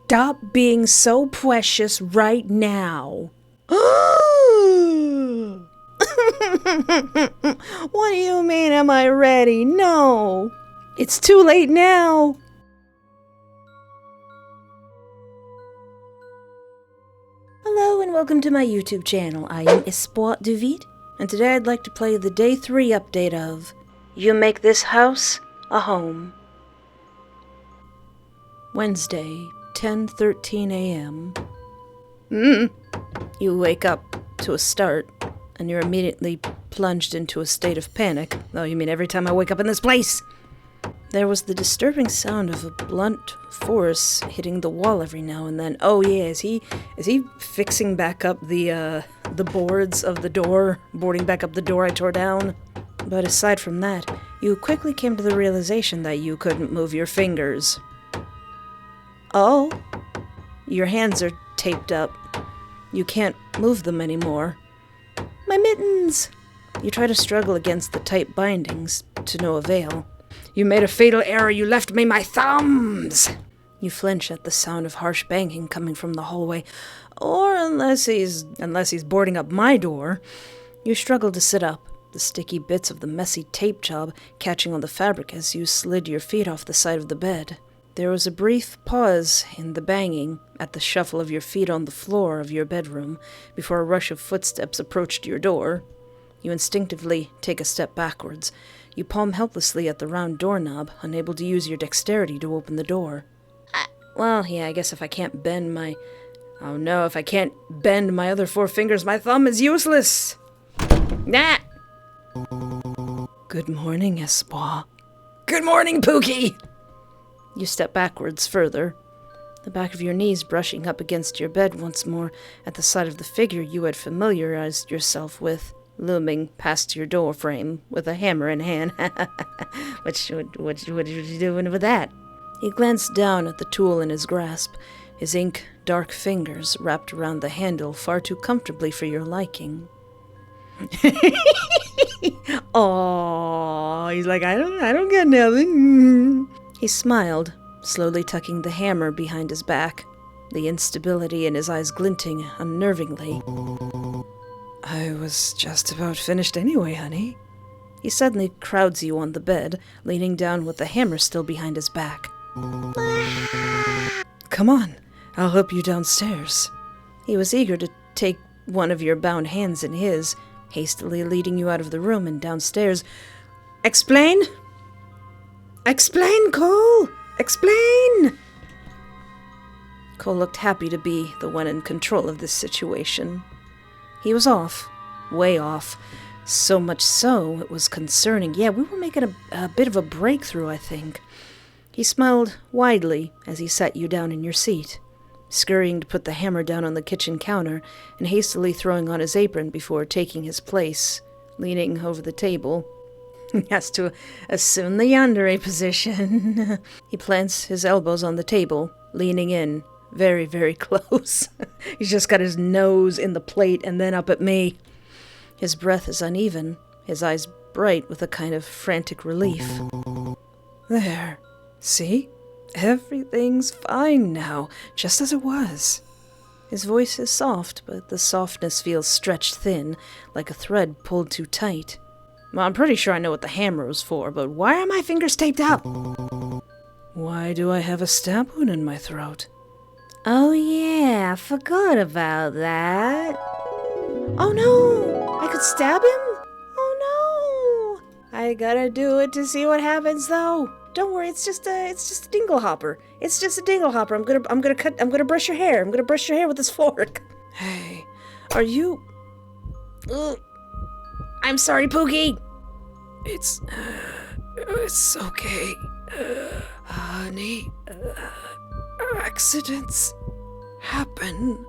Stop being so precious right now. What do you mean, am I ready? No! It's too late now! Hello and welcome to my YouTube channel. I am Espoir David, and today I'd like to play the Day 3 update of You Make This House a Home. Wednesday, 10:13 a.m. You wake up to a start, and you're immediately plunged into a state of panic. Oh, you mean every time I wake up in this place? There was the disturbing sound of a blunt force hitting the wall every now and then. Oh yeah, is he fixing back up the boards of the door, boarding back up the door I tore down? But aside from that, you quickly came to the realization that you couldn't move your fingers. Oh, your hands are taped up. You can't move them anymore. My mittens! You try to struggle against the tight bindings, to no avail. You made a fatal error, you left me my thumbs! You flinch at the sound of harsh banging coming from the hallway, or unless he's boarding up my door. You struggle to sit up, the sticky bits of the messy tape job catching on the fabric as you slid your feet off the side of the bed. There was a brief pause in the banging at the shuffle of your feet on the floor of your bedroom before a rush of footsteps approached your door. You instinctively take a step backwards. You palm helplessly at the round doorknob, unable to use your dexterity to open the door. I guess if I can't bend my... Oh no, if I can't bend my other 4 fingers, my thumb is useless! Nah! Good morning, Espoir. Good morning, Pookie! You step backwards further, the back of your knees brushing up against your bed once more at the sight of the figure you had familiarized yourself with, looming past your door frame with a hammer in hand. What you doing with that? He glanced down at the tool in his grasp, his ink-dark fingers wrapped around the handle far too comfortably for your liking. Oh, he's like, I don't get nothing. He smiled, slowly tucking the hammer behind his back, the instability in his eyes glinting unnervingly. I was just about finished anyway, honey. He suddenly crowds you on the bed, leaning down with the hammer still behind his back. Come on, I'll help you downstairs. He was eager to take one of your bound hands in his, hastily leading you out of the room and downstairs. Explain? Explain, Cole! Explain! Cole looked happy to be the one in control of this situation. He was off. Way off. So much so, it was concerning. Yeah, we were making a bit of a breakthrough, I think. He smiled widely as he sat you down in your seat, scurrying to put the hammer down on the kitchen counter and hastily throwing on his apron before taking his place, leaning over the table. He has to assume the Yandere position. He plants his elbows on the table, leaning in, very, very close. He's just got his nose in the plate and then up at me. His breath is uneven, his eyes bright with a kind of frantic relief. There. See? Everything's fine now, just as it was. His voice is soft, but the softness feels stretched thin, like a thread pulled too tight. Well, I'm pretty sure I know what the hammer was for, but why are my fingers taped up? Why do I have a stab wound in my throat? Oh yeah, I forgot about that. Oh no! I could stab him? Oh no! I gotta do it to see what happens though. Don't worry, it's just a dingle hopper. It's just a dingle hopper. I'm gonna brush your hair. I'm gonna brush your hair with this fork. Hey, are you... Ugh. I'm sorry, Pookie. It's okay, honey. Accidents happen.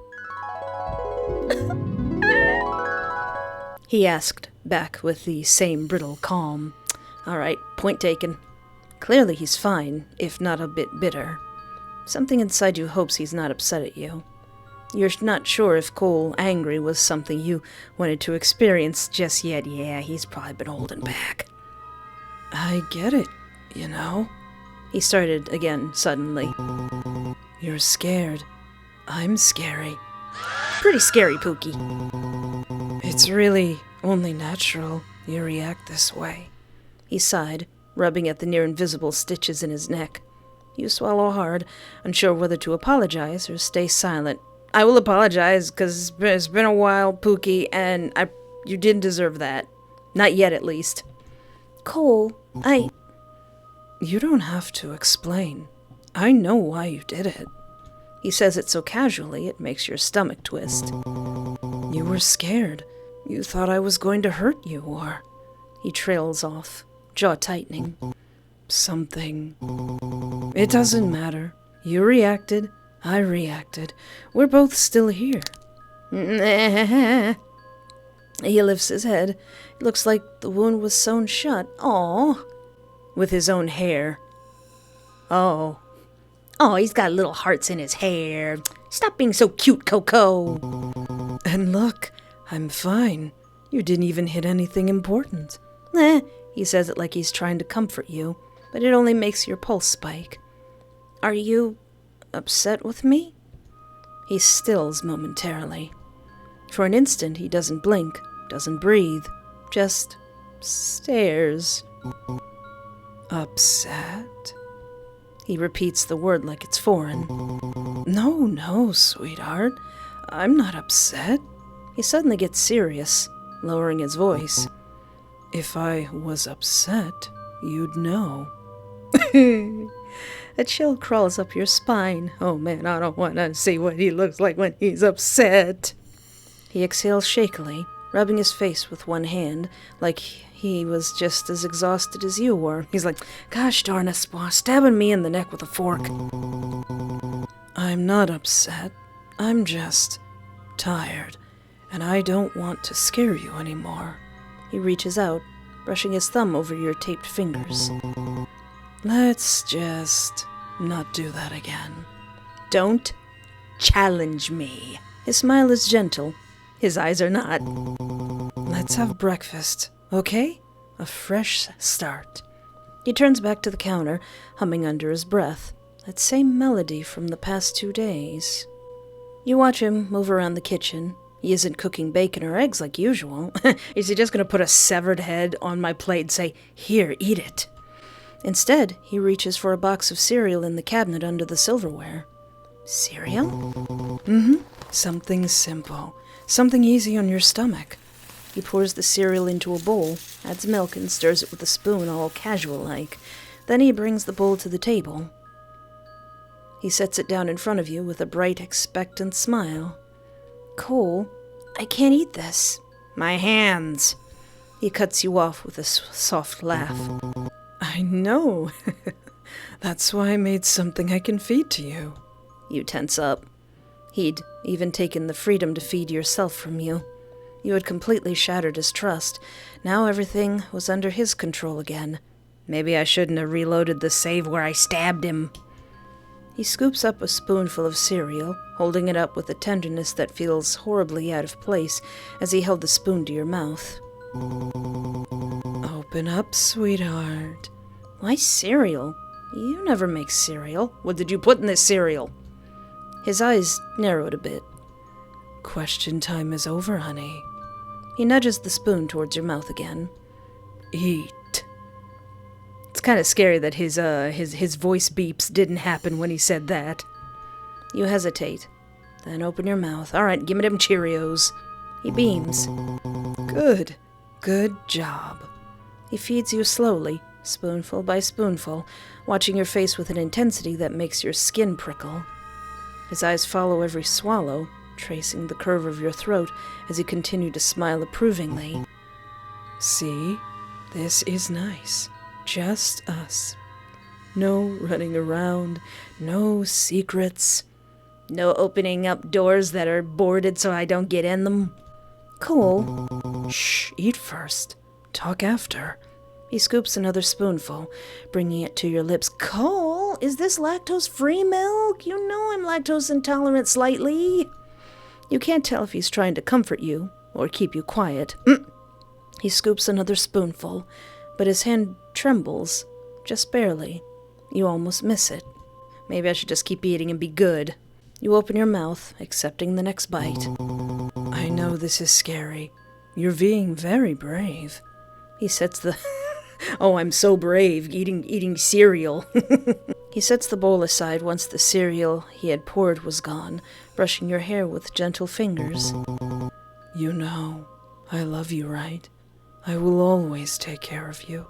He asked, back with the same brittle calm. All right, point taken. Clearly he's fine, if not a bit bitter. Something inside you hopes he's not upset at you. You're not sure if Cole angry was something you wanted to experience just yet. Yeah, he's probably been holding back. I get it, you know. He started again suddenly. You're scared. I'm scary. Pretty scary, Pookie. It's really only natural you react this way. He sighed, rubbing at the near-invisible stitches in his neck. You swallow hard, unsure whether to apologize or stay silent. I will apologize, because it's been a while, Pookie, and you didn't deserve that. Not yet, at least. Cole, You don't have to explain. I know why you did it. He says it so casually it makes your stomach twist. You were scared. You thought I was going to hurt you, or... He trails off, jaw tightening. Something. It doesn't matter. You reacted. I reacted. We're both still here. He lifts his head. It looks like the wound was sewn shut. Aw. With his own hair. Oh, he's got little hearts in his hair. Stop being so cute, Coco. And look, I'm fine. You didn't even hit anything important. He says it like he's trying to comfort you, but it only makes your pulse spike. Are you upset with me? He stills momentarily. For an instant, he doesn't blink, doesn't breathe, just stares. Upset? He repeats the word like it's foreign. No, sweetheart. I'm not upset. He suddenly gets serious, lowering his voice. If I was upset, you'd know. A chill crawls up your spine. Oh man, I don't want to see what he looks like when he's upset. He exhales shakily, rubbing his face with one hand, like he was just as exhausted as you were. He's like, gosh darn it, stabbing me in the neck with a fork. I'm not upset. I'm just tired, and I don't want to scare you anymore. He reaches out, brushing his thumb over your taped fingers. Let's just not do that again. Don't challenge me. His smile is gentle. His eyes are not. Let's have breakfast, okay? A fresh start. He turns back to the counter, humming under his breath. That same melody from the past 2 days. You watch him move around the kitchen. He isn't cooking bacon or eggs like usual. Is he just going to put a severed head on my plate and say, here, eat it? Instead, he reaches for a box of cereal in the cabinet under the silverware. Cereal? Mm-hmm. Something simple. Something easy on your stomach. He pours the cereal into a bowl, adds milk and stirs it with a spoon all casual-like. Then he brings the bowl to the table. He sets it down in front of you with a bright, expectant smile. Cole, I can't eat this. My hands. He cuts you off with a soft laugh. I know. That's why I made something I can feed to you. You tense up. He'd even taken the freedom to feed yourself from you. You had completely shattered his trust. Now everything was under his control again. Maybe I shouldn't have reloaded the save where I stabbed him. He scoops up a spoonful of cereal, holding it up with a tenderness that feels horribly out of place as he held the spoon to your mouth. Open up, sweetheart. Why cereal? You never make cereal. What did you put in this cereal? His eyes narrowed a bit. Question time is over, honey. He nudges the spoon towards your mouth again. Eat. It's kind of scary that his voice beeps didn't happen when he said that. You hesitate. Then open your mouth. All right, give me them Cheerios. He beams. Good. Good job. He feeds you slowly, spoonful by spoonful, watching your face with an intensity that makes your skin prickle. His eyes follow every swallow, tracing the curve of your throat as he continued to smile approvingly. See? This is nice. Just us. No running around, no secrets. No opening up doors that are boarded so I don't get in them. Cole. Shh, eat first. Talk after. He scoops another spoonful, bringing it to your lips. Cole, is this lactose-free milk? You know I'm lactose intolerant slightly. You can't tell if he's trying to comfort you or keep you quiet. He scoops another spoonful, but his hand trembles, just barely. You almost miss it. Maybe I should just keep eating and be good. You open your mouth, accepting the next bite. I know this is scary. You're being very brave. He sets the... Oh, I'm so brave, eating cereal. He sets the bowl aside once the cereal he had poured was gone, brushing your hair with gentle fingers. You know, I love you, right? I will always take care of you.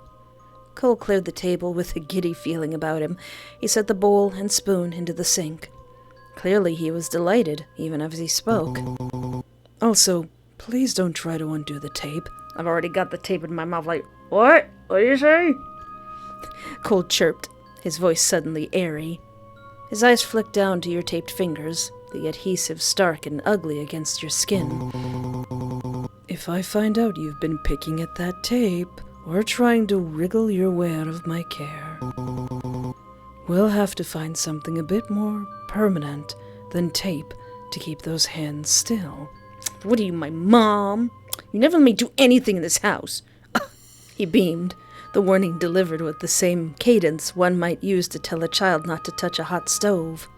Cole cleared the table with a giddy feeling about him. He set the bowl and spoon into the sink. Clearly he was delighted, even as he spoke. Also, please don't try to undo the tape. I've already got the tape in my mouth like, what? What do you say? Cole chirped, his voice suddenly airy. His eyes flicked down to your taped fingers, the adhesive stark and ugly against your skin. If I find out you've been picking at that tape, or trying to wriggle your way out of my care, we'll have to find something a bit more permanent than tape to keep those hands still. What are you, my mom? You never let me do anything in this house. He beamed, the warning delivered with the same cadence one might use to tell a child not to touch a hot stove.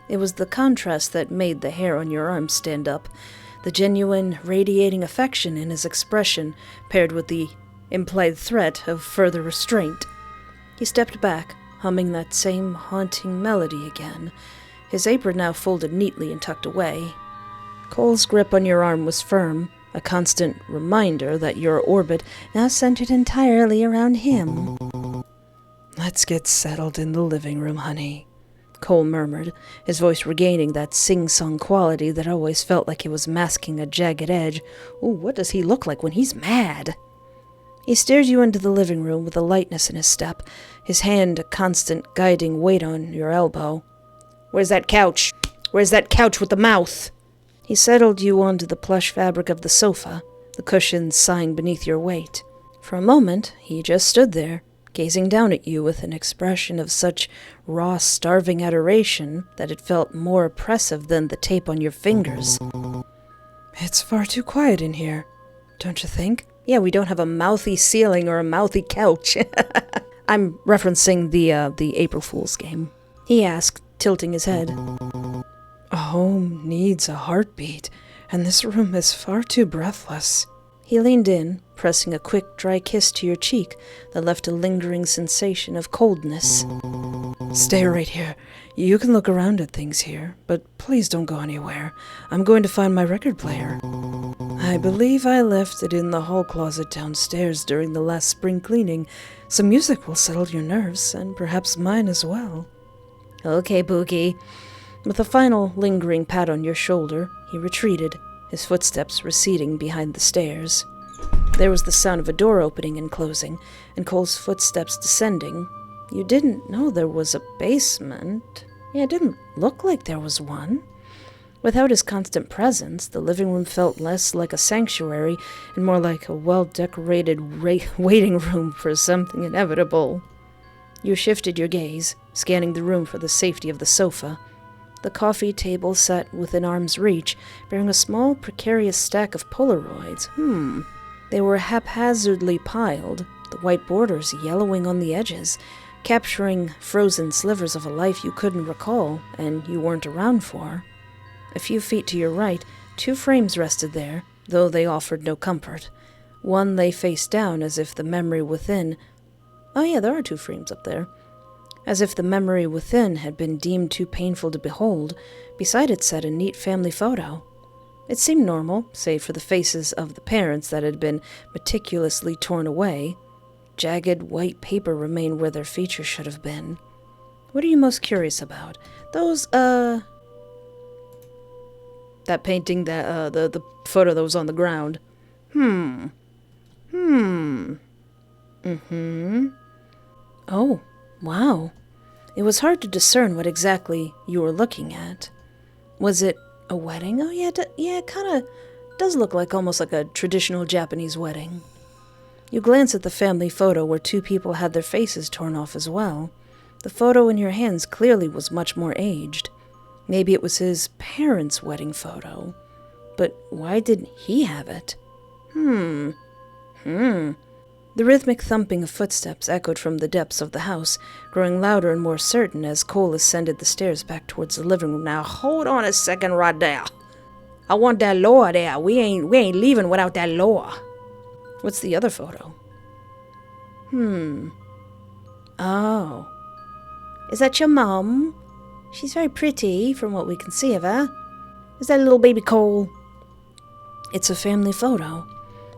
It was the contrast that made the hair on your arm stand up, the genuine, radiating affection in his expression, paired with the implied threat of further restraint. He stepped back, humming that same haunting melody again, his apron now folded neatly and tucked away. Cole's grip on your arm was firm, a constant reminder that your orbit now centered entirely around him. Let's get settled in the living room, honey, Cole murmured, his voice regaining that sing-song quality that always felt like it was masking a jagged edge. Ooh, what does he look like when he's mad? He steered you into the living room with a lightness in his step, his hand a constant guiding weight on your elbow. Where's that couch? Where's that couch with the mouth? He settled you onto the plush fabric of the sofa, the cushions sighing beneath your weight. For a moment, he just stood there, gazing down at you with an expression of such raw, starving adoration that it felt more oppressive than the tape on your fingers. It's far too quiet in here, don't you think? Yeah, we don't have a mouthy ceiling or a mouthy couch. I'm referencing the April Fool's game. He asked, tilting his head. A home needs a heartbeat, and this room is far too breathless. He leaned in, pressing a quick, dry kiss to your cheek that left a lingering sensation of coldness. Stay right here. You can look around at things here, but please don't go anywhere. I'm going to find my record player. I believe I left it in the hall closet downstairs during the last spring cleaning. Some music will settle your nerves, and perhaps mine as well. Okay, Boogie. With a final lingering pat on your shoulder, he retreated, his footsteps receding behind the stairs. There was the sound of a door opening and closing, and Cole's footsteps descending. You didn't know there was a basement. Yeah, it didn't look like there was one. Without his constant presence, the living room felt less like a sanctuary and more like a well-decorated waiting room for something inevitable. You shifted your gaze, scanning the room for the safety of the sofa. The coffee table sat within arm's reach, bearing a small, precarious stack of Polaroids. They were haphazardly piled, the white borders yellowing on the edges, capturing frozen slivers of a life you couldn't recall and you weren't around for. A few feet to your right, 2 frames rested there, though they offered no comfort. One lay face down as if the memory within... Oh yeah, there are 2 frames up there. As if the memory within had been deemed too painful to behold. Beside it sat a neat family photo. It seemed normal, save for the faces of the parents that had been meticulously torn away. Jagged white paper remained where their features should have been. What are you most curious about? Those, that painting, the photo that was on the ground. Oh, wow. It was hard to discern what exactly you were looking at. Was it a wedding? Oh, yeah, it kind of does look like almost like a traditional Japanese wedding. You glance at the family photo where 2 people had their faces torn off as well. The photo in your hands clearly was much more aged. Maybe it was his parents' wedding photo. But why didn't he have it? The rhythmic thumping of footsteps echoed from the depths of the house, growing louder and more certain as Cole ascended the stairs back towards the living room. Now, hold on a second right there. I want that Laura there. We ain't leaving without that Laura. What's the other photo? Oh. Is that your mum? She's very pretty, from what we can see of her. Is that little baby Cole? It's a family photo.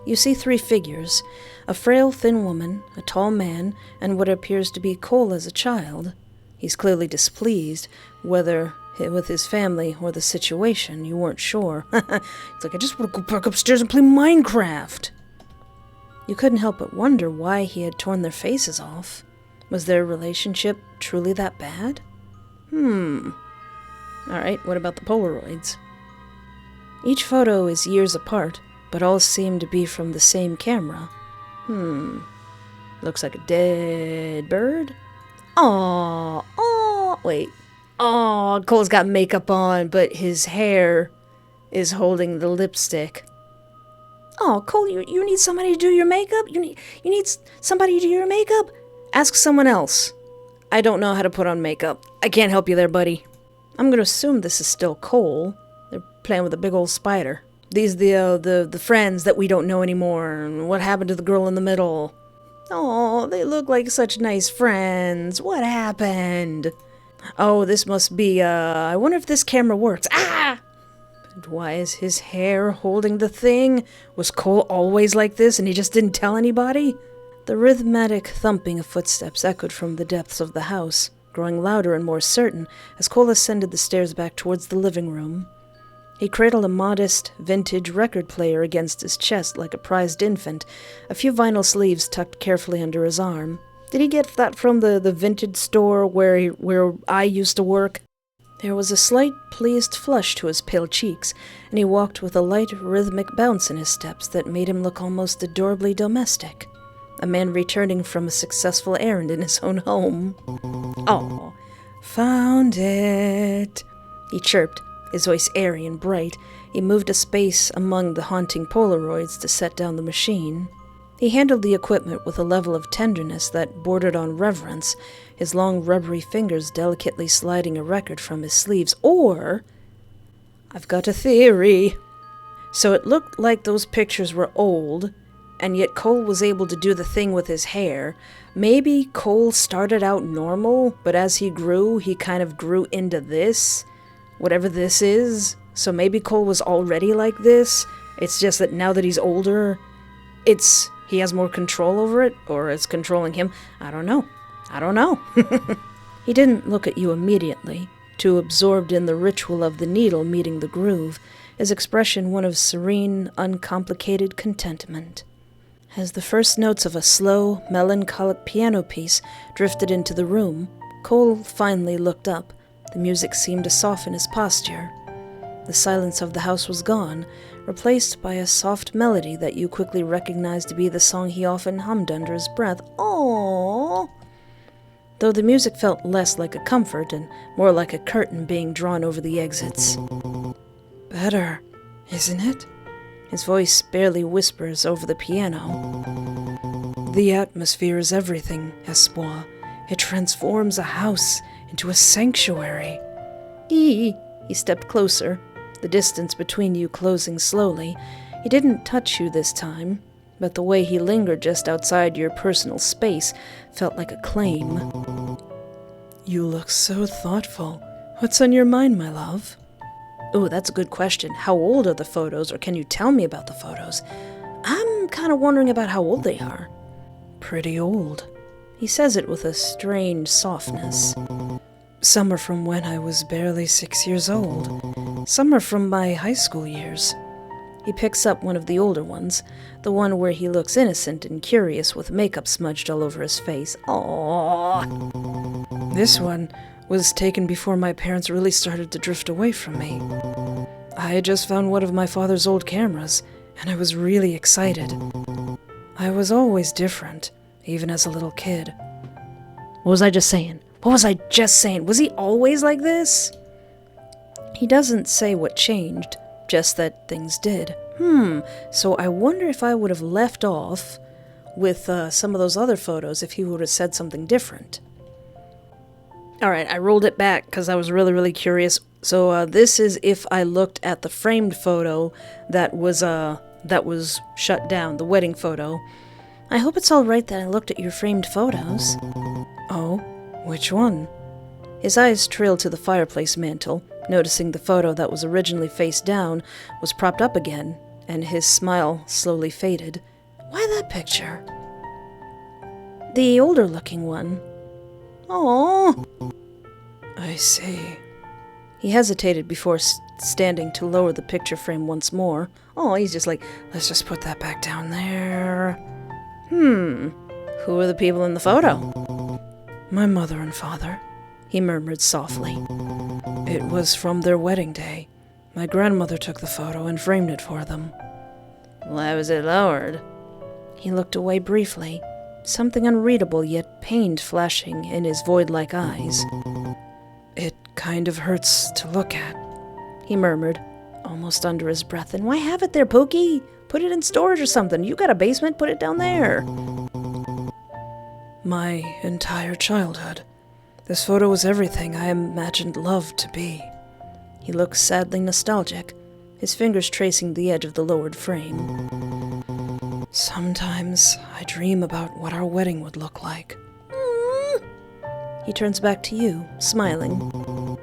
You see 3 figures, a frail, thin woman, a tall man, and what appears to be Cole as a child. He's clearly displeased, whether with his family or the situation, you weren't sure. It's like, I just want to go back upstairs and play Minecraft. You couldn't help but wonder why he had torn their faces off. Was their relationship truly that bad? Alright, what about the Polaroids? Each photo is years apart, but all seem to be from the same camera. Looks like a dead bird. Wait. Cole's got makeup on, but his hair is holding the lipstick. Cole, you need somebody to do your makeup? You need somebody to do your makeup? Ask someone else. I don't know how to put on makeup. I can't help you there, buddy. I'm gonna assume this is still Cole. They're playing with a big old spider. These the friends that we don't know anymore, and what happened to the girl in the middle? They look like such nice friends. What happened? This must be, I wonder if this camera works. And why is his hair holding the thing? Was Cole always like this and he just didn't tell anybody? The rhythmic thumping of footsteps echoed from the depths of the house, growing louder and more certain as Cole ascended the stairs back towards the living room. He cradled a modest, vintage record player against his chest like a prized infant, a few vinyl sleeves tucked carefully under his arm. Did he get that from the vintage store where I used to work? There was a slight, pleased flush to his pale cheeks, and he walked with a light, rhythmic bounce in his steps that made him look almost adorably domestic. A man returning from a successful errand in his own home. Found it, he chirped, his voice airy and bright. He moved a space among the haunting Polaroids to set down the machine. He handled the equipment with a level of tenderness that bordered on reverence, his long rubbery fingers delicately sliding a record from his sleeves. Or, I've got a theory. So it looked like those pictures were old, and yet Cole was able to do the thing with his hair. Maybe Cole started out normal, but as he grew, he kind of grew into this, whatever this is. So maybe Cole was already like this. It's just that now that he's older, he has more control over it, or it's controlling him. I don't know. He didn't look at you immediately, too absorbed in the ritual of the needle meeting the groove, his expression one of serene, uncomplicated contentment. As the first notes of a slow, melancholic piano piece drifted into the room, Cole finally looked up. The music seemed to soften his posture. The silence of the house was gone, replaced by a soft melody that you quickly recognized to be the song he often hummed under his breath. Aww! Though the music felt less like a comfort and more like a curtain being drawn over the exits. Better, isn't it? His voice barely whispers over the piano. The atmosphere is everything, Espoir. It transforms a house into a sanctuary. He stepped closer, the distance between you closing slowly. He didn't touch you this time, but the way he lingered just outside your personal space felt like a claim. You look so thoughtful. What's on your mind, my love? Oh, that's a good question. How old are the photos, or can you tell me about the photos? I'm kind of wondering about how old they are. Pretty old. He says it with a strange softness. Some are from when I was barely 6 years old. Some are from my high school years. He picks up one of the older ones, the one where he looks innocent and curious with makeup smudged all over his face. Aww. This one was taken before my parents really started to drift away from me. I had just found one of my father's old cameras, and I was really excited. I was always different, even as a little kid. What was I just saying? Was he always like this? He doesn't say what changed, just that things did. So I wonder if I would have left off, with some of those other photos if he would have said something different. Alright, I rolled it back because I was really, really curious. So this is if I looked at the framed photo that was shut down, the wedding photo. I hope it's alright that I looked at your framed photos. Oh, which one? His eyes trailed to the fireplace mantel, noticing the photo that was originally face down was propped up again, and his smile slowly faded. Why that picture? The older-looking one. Oh, I see. He hesitated before standing to lower the picture frame once more. Oh, he's just like, let's just put that back down there. Who are the people in the photo? My mother and father, he murmured softly. It was from their wedding day. My grandmother took the photo and framed it for them. Why was it lowered? He looked away briefly, something unreadable yet pained flashing in his void-like eyes. It kind of hurts to look at, he murmured, almost under his breath. And why have it there, Pookie? Put it in storage or something. You got a basement, put it down there. My entire childhood. This photo was everything I imagined love to be. He looked sadly nostalgic, his fingers tracing the edge of the lowered frame. Sometimes I dream about what our wedding would look like. He turns back to you, smiling.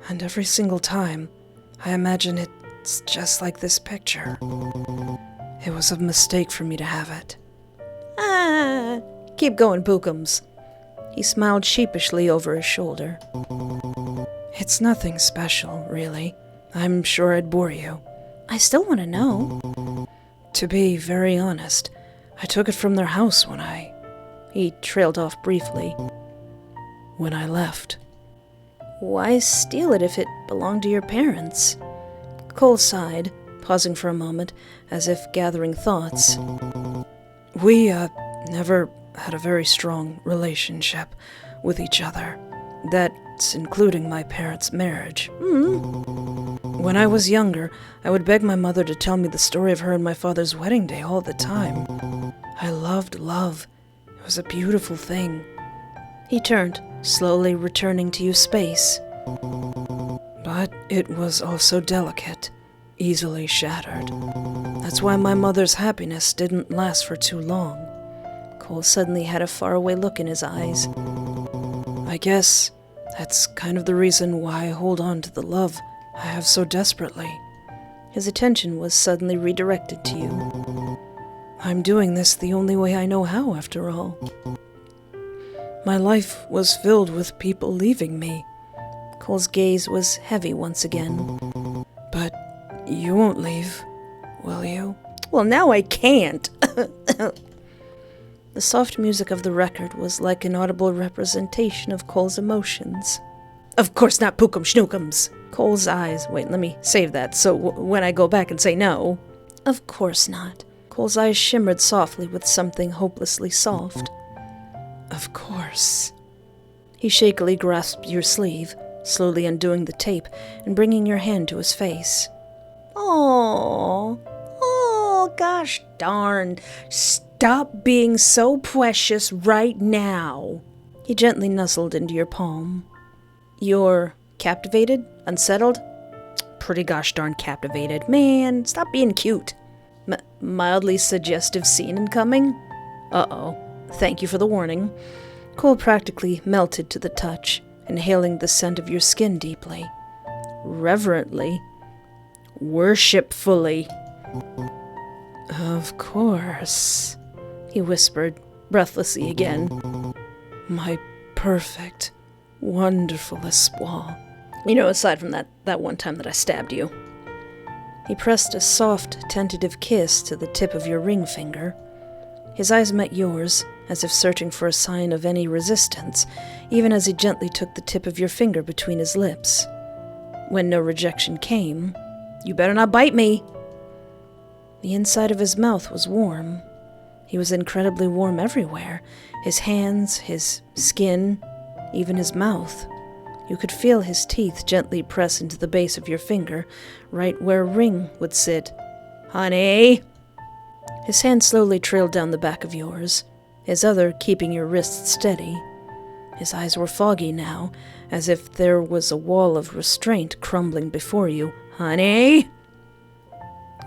And every single time, I imagine it's just like this picture. It was a mistake for me to have it. Keep going, Pookums. He smiled sheepishly over his shoulder. It's nothing special, really. I'm sure I'd bore you. I still want to know. To be very honest, I took it from their house when He trailed off briefly. When I left. Why steal it if it belonged to your parents? Cole sighed, pausing for a moment, as if gathering thoughts. We, never had a very strong relationship with each other. That's including my parents' marriage. When I was younger, I would beg my mother to tell me the story of her and my father's wedding day all the time. I loved love. It was a beautiful thing. He turned, slowly returning to you space. But it was also delicate, easily shattered. That's why my mother's happiness didn't last for too long. Cole suddenly had a faraway look in his eyes. I guess that's kind of the reason why I hold on to the love I have so desperately. His attention was suddenly redirected to you. I'm doing this the only way I know how, after all. My life was filled with people leaving me. Cole's gaze was heavy once again. But you won't leave, will you? Well, now I can't. The soft music of the record was like an audible representation of Cole's emotions. Of course not, Pookum Schnookums. Cole's eyes... Wait, let me save that, so when I go back and say no. Of course not. Cole's eyes shimmered softly with something hopelessly soft. Of course. He shakily grasped your sleeve, slowly undoing the tape and bringing your hand to his face. Oh, gosh darn. Stop being so precious right now. He gently nuzzled into your palm. You're captivated? Unsettled? Pretty gosh darn captivated. Man, stop being cute. Mildly suggestive scene incoming? Uh-oh. Thank you for the warning. Cole practically melted to the touch, inhaling the scent of your skin deeply. Reverently. Worshipfully. Of course, he whispered, breathlessly again. My perfect, wonderful espoir. You know, aside from that one time that I stabbed you. He pressed a soft, tentative kiss to the tip of your ring finger. His eyes met yours, as if searching for a sign of any resistance, even as he gently took the tip of your finger between his lips. When no rejection came, you better not bite me! The inside of his mouth was warm. He was incredibly warm everywhere. His hands, his skin, even his mouth. You could feel his teeth gently press into the base of your finger, right where a ring would sit. Honey! His hand slowly trailed down the back of yours, his other keeping your wrist steady. His eyes were foggy now, as if there was a wall of restraint crumbling before you. "Honey!"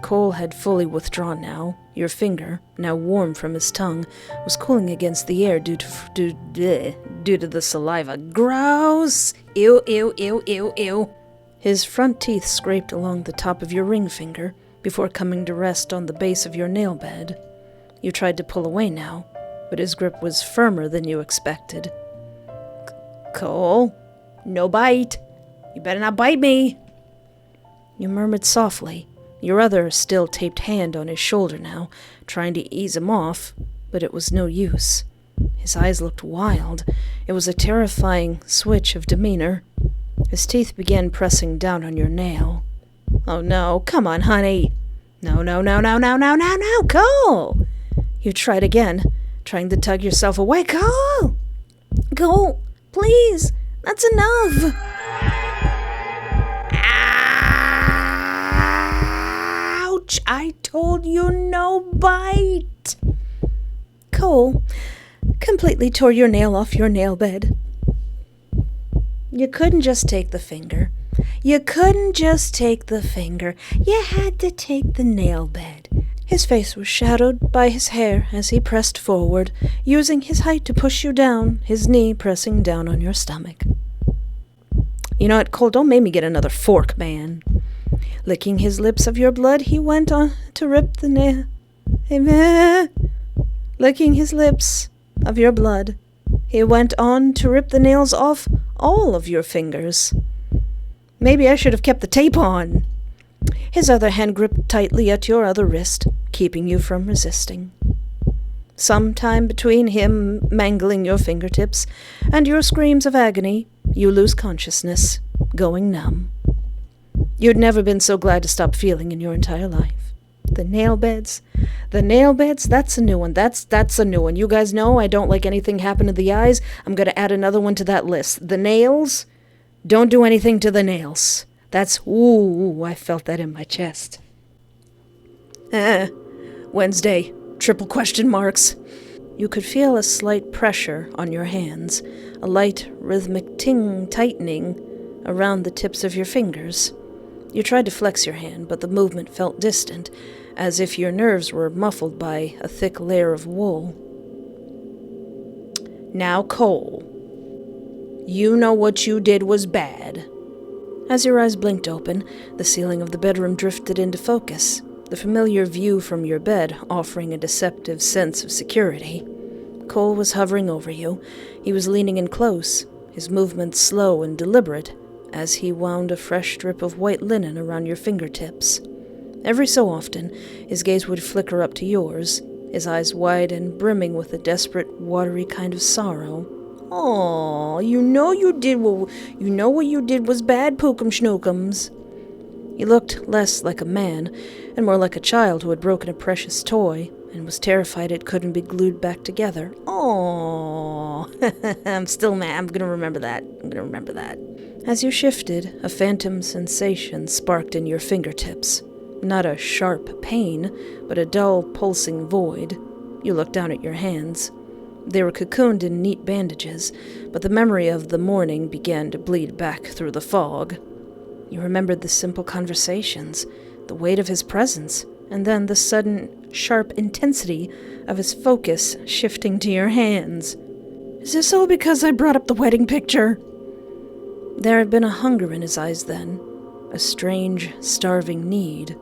Cole had fully withdrawn now. Your finger, now warm from his tongue, was cooling against the air due to the saliva. Gross! Ew, ew, ew, ew, ew. His front teeth scraped along the top of your ring finger before coming to rest on the base of your nail bed. You tried to pull away now, but his grip was firmer than you expected. "Cole, no bite. You better not bite me." You murmured softly, your other still taped hand on his shoulder now, trying to ease him off, but it was no use. His eyes looked wild. It was a terrifying switch of demeanor. His teeth began pressing down on your nail. "Oh no, come on, honey. No, no, no, no, no, no, no, no, Cole!" You tried again, trying to tug yourself away. "Cole! Cole, please, that's enough!" "Ouch! I told you no bite!" Cole completely tore your nail off your nail bed. You couldn't just take the finger. You couldn't just take the finger. You had to take the nail bed. His face was shadowed by his hair as he pressed forward, using his height to push you down, his knee pressing down on your stomach. "You know what, Cole, don't make me get another fork, man." Licking his lips of your blood, he went on to rip the nail. Licking his lips of your blood, he went on to rip the nails off all of your fingers. Maybe I should have kept the tape on. His other hand gripped tightly at your other wrist, keeping you from resisting. Sometime between him mangling your fingertips and your screams of agony, you lose consciousness, going numb. You'd never been so glad to stop feeling in your entire life. The nail beds, that's a new one. That's a new one. You guys know I don't like anything happen to the eyes. I'm going to add another one to that list. The nails, don't do anything to the nails. That's, ooh, I felt that in my chest. Wednesday, triple question marks. You could feel a slight pressure on your hands, a light rhythmic tightening around the tips of your fingers. You tried to flex your hand, but the movement felt distant, as if your nerves were muffled by a thick layer of wool. Now, Cole, you know what you did was bad. As your eyes blinked open, the ceiling of the bedroom drifted into focus, the familiar view from your bed offering a deceptive sense of security. Cole was hovering over you. He was leaning in close, his movements slow and deliberate, as he wound a fresh strip of white linen around your fingertips. Every so often, his gaze would flicker up to yours, his eyes wide and brimming with a desperate, watery kind of sorrow. "Aw, you know what you did was bad, Pookum Schnookums." He looked less like a man, and more like a child who had broken a precious toy, and was terrified it couldn't be glued back together. "Aw, I'm still mad. I'm gonna remember that. As you shifted, a phantom sensation sparked in your fingertips. Not a sharp pain, but a dull, pulsing void. You looked down at your hands. They were cocooned in neat bandages, but the memory of the morning began to bleed back through the fog. You remembered the simple conversations, the weight of his presence, and then the sudden, sharp intensity of his focus shifting to your hands. "Is this all because I brought up the wedding picture?" There had been a hunger in his eyes then, a strange, starving need.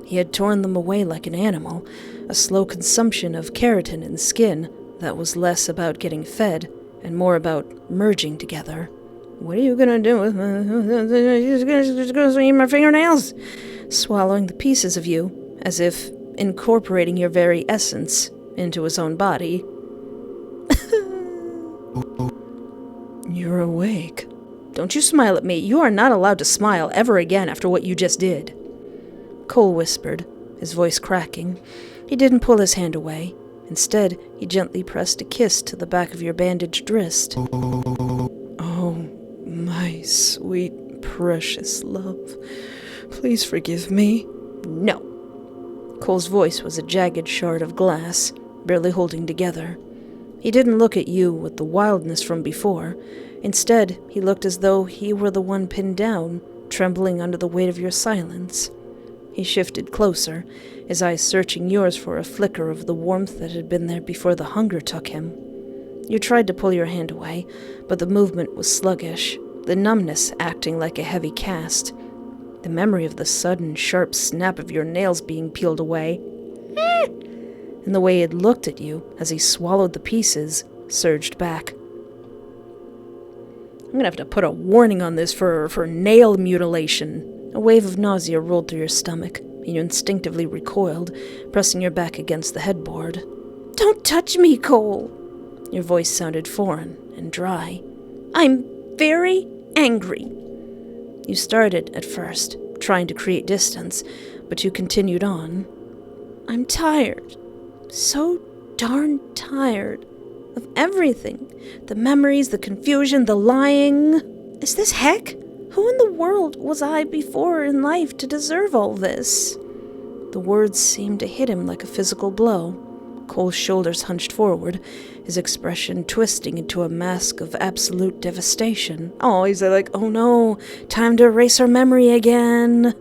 He had torn them away like an animal, a slow consumption of keratin and skin that was less about getting fed and more about merging together. "What are you gonna do with my... Just gonna eat my fingernails?" Swallowing the pieces of you, as if incorporating your very essence into his own body. "You're awake. Don't you smile at me. You are not allowed to smile ever again after what you just did." Cole whispered, his voice cracking. He didn't pull his hand away. Instead, he gently pressed a kiss to the back of your bandaged wrist. "Oh, my sweet, precious love. Please forgive me." "No." Cole's voice was a jagged shard of glass, barely holding together. He didn't look at you with the wildness from before. Instead, he looked as though he were the one pinned down, trembling under the weight of your silence. He shifted closer, his eyes searching yours for a flicker of the warmth that had been there before the hunger took him. You tried to pull your hand away, but the movement was sluggish, the numbness acting like a heavy cast. The memory of the sudden, sharp snap of your nails being peeled away, and the way it looked at you as he swallowed the pieces, surged back. I'm gonna have to put a warning on this for nail mutilation. A wave of nausea rolled through your stomach, and you instinctively recoiled, pressing your back against the headboard. Don't touch me, Cole! Your voice sounded foreign and dry. I'm very angry. You started, at first, trying to create distance, but you continued on. I'm tired. So darn tired. Of everything. The memories, the confusion, the lying. Is this heck? Who in the world was I before in life to deserve all this? The words seemed to hit him like a physical blow. Cole's shoulders hunched forward, his expression twisting into a mask of absolute devastation. Oh, he's like, oh no, time to erase our memory again.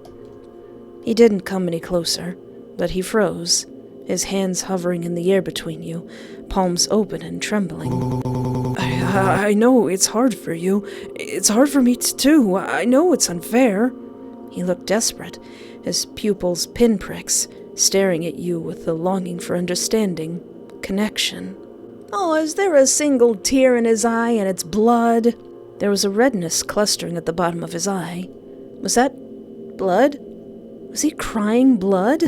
He didn't come any closer, but he froze, his hands hovering in the air between you, palms open and trembling. I know it's hard for you. It's hard for me too. I know it's unfair. He looked desperate, his pupils pinpricks, staring at you with the longing for understanding, connection. Oh, is there a single tear in his eye and it's blood? There was a redness clustering at the bottom of his eye. Was that blood? Was he crying blood?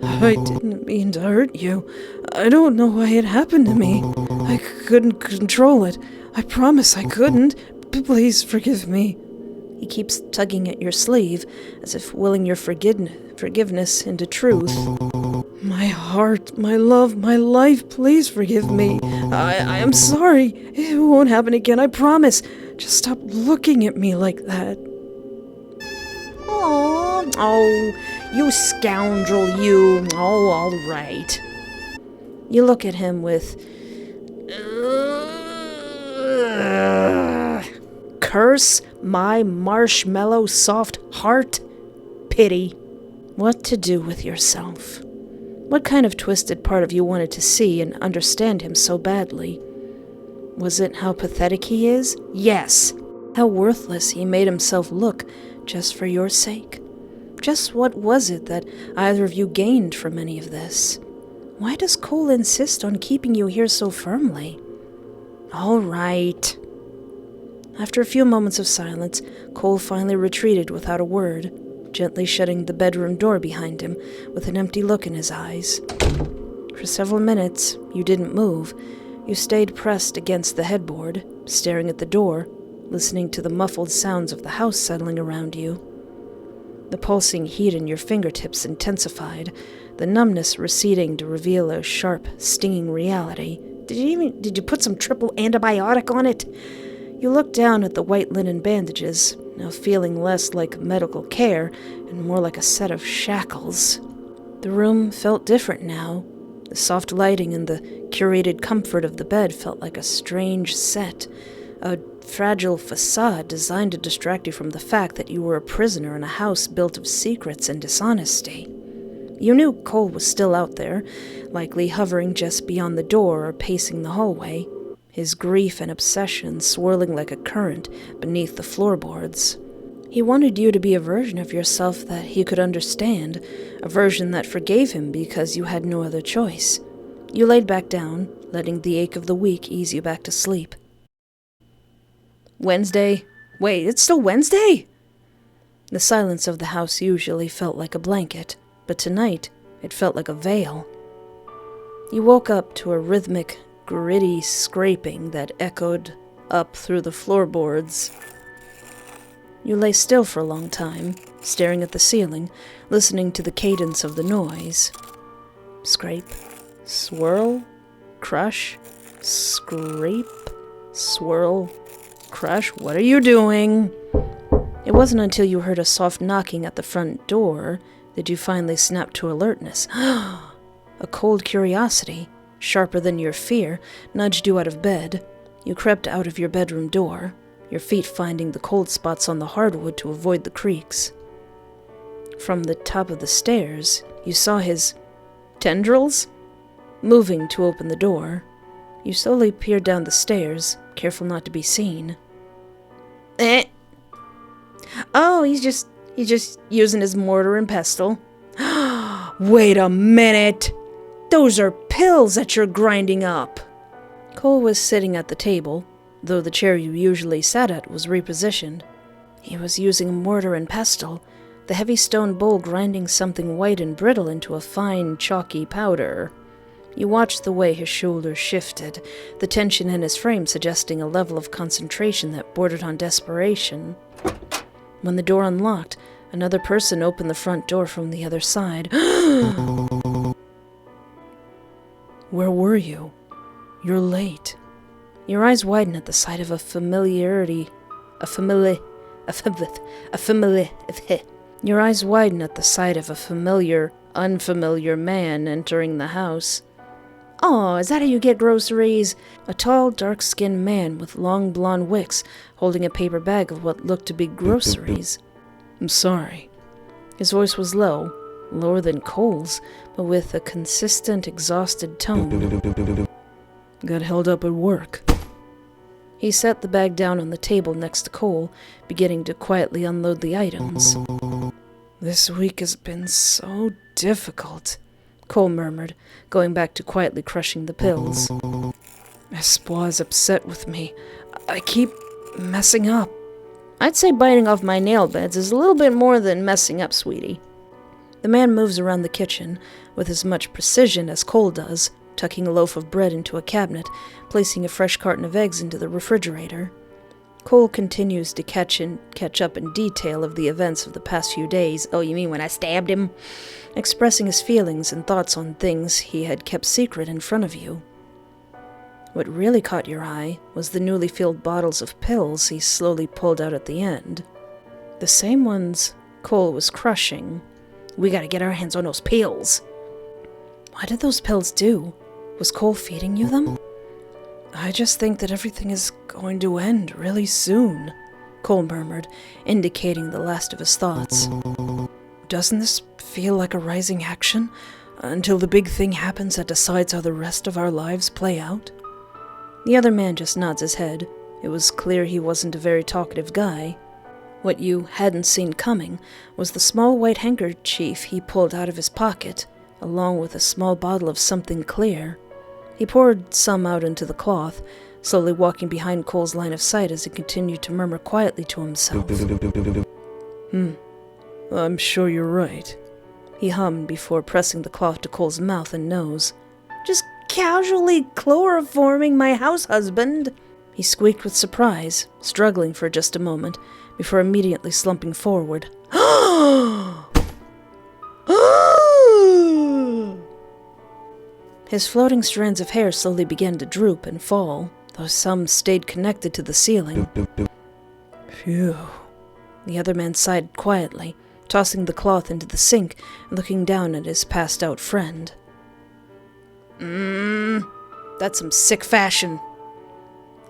I didn't mean to hurt you. I don't know why it happened to me. I couldn't control it. I promise I couldn't. Please forgive me. He keeps tugging at your sleeve, as if willing your forgiveness into truth. My heart, my love, my life, please forgive me. I am sorry. It won't happen again, I promise. Just stop looking at me like that. Oh, you scoundrel, you. Oh, all right. You look at him with... curse my marshmallow soft heart? Pity. What to do with yourself? What kind of twisted part of you wanted to see and understand him so badly? Was it how pathetic he is? Yes. How worthless he made himself look just for your sake? Just what was it that either of you gained from any of this? Why does Cole insist on keeping you here so firmly? All right. After a few moments of silence, Cole finally retreated without a word, gently shutting the bedroom door behind him with an empty look in his eyes. For several minutes, you didn't move. You stayed pressed against the headboard, staring at the door, listening to the muffled sounds of the house settling around you. The pulsing heat in your fingertips intensified, the numbness receding to reveal a sharp, stinging reality. Did you put some triple antibiotic on it? You looked down at the white linen bandages, now feeling less like medical care and more like a set of shackles. The room felt different now. The soft lighting and the curated comfort of the bed felt like a strange set, a fragile facade designed to distract you from the fact that you were a prisoner in a house built of secrets and dishonesty. You knew Cole was still out there, likely hovering just beyond the door or pacing the hallway, his grief and obsession swirling like a current beneath the floorboards. He wanted you to be a version of yourself that he could understand, a version that forgave him because you had no other choice. You laid back down, letting the ache of the week ease you back to sleep. Wednesday. Wait, it's still Wednesday? The silence of the house usually felt like a blanket, but tonight it felt like a veil. You woke up to a rhythmic, gritty scraping that echoed up through the floorboards. You lay still for a long time, staring at the ceiling, listening to the cadence of the noise. Scrape, swirl, crush, scrape, swirl, crush. What are you doing? It wasn't until you heard a soft knocking at the front door did you finally snap to alertness. A cold curiosity, sharper than your fear, nudged you out of bed. You crept out of your bedroom door, your feet finding the cold spots on the hardwood to avoid the creaks. From the top of the stairs, you saw his tendrils moving to open the door. You slowly peered down the stairs, careful not to be seen. Oh, he's just using his mortar and pestle. Wait a minute! Those are pills that you're grinding up! Cole was sitting at the table, though the chair you usually sat at was repositioned. He was using mortar and pestle, the heavy stone bowl grinding something white and brittle into a fine, chalky powder. You watched the way his shoulders shifted, the tension in his frame suggesting a level of concentration that bordered on desperation. When the door unlocked, another person opened the front door from the other side. Where were you? You're late. Your eyes widened at the sight of Your eyes widened at the sight of a familiar, unfamiliar man entering the house. "Oh, is that how you get groceries?" A tall, dark-skinned man with long blonde wicks holding a paper bag of what looked to be groceries. "I'm sorry." His voice was low, lower than Cole's, but with a consistent, exhausted tone. "Got held up at work." He set the bag down on the table next to Cole, beginning to quietly unload the items. "This week has been so difficult," Cole murmured, going back to quietly crushing the pills. "Espoir's upset with me. I keep messing up." "I'd say biting off my nail beds is a little bit more than messing up, sweetie." The man moves around the kitchen with as much precision as Cole does, tucking a loaf of bread into a cabinet, placing a fresh carton of eggs into the refrigerator. Cole continues to catch up in detail of the events of the past few days. "Oh, you mean when I stabbed him?" Expressing his feelings and thoughts on things he had kept secret in front of you. What really caught your eye was the newly filled bottles of pills he slowly pulled out at the end. The same ones Cole was crushing. "We gotta get our hands on those pills." What did those pills do? Was Cole feeding you them? "I just think that everything is going to end really soon," Cole murmured, indicating the last of his thoughts. "Doesn't this feel like a rising action, until the big thing happens that decides how the rest of our lives play out?" The other man just nods his head. It was clear he wasn't a very talkative guy. What you hadn't seen coming was the small white handkerchief he pulled out of his pocket, along with a small bottle of something clear. He poured some out into the cloth, slowly walking behind Cole's line of sight as he continued to murmur quietly to himself. I'm sure you're right," he hummed before pressing the cloth to Cole's mouth and nose. "Just casually chloroforming my house husband," he squeaked with surprise, struggling for just a moment, before immediately slumping forward. His floating strands of hair slowly began to droop and fall, though some stayed connected to the ceiling. "Phew." The other man sighed quietly, tossing the cloth into the sink and looking down at his passed-out friend. That's some sick fashion.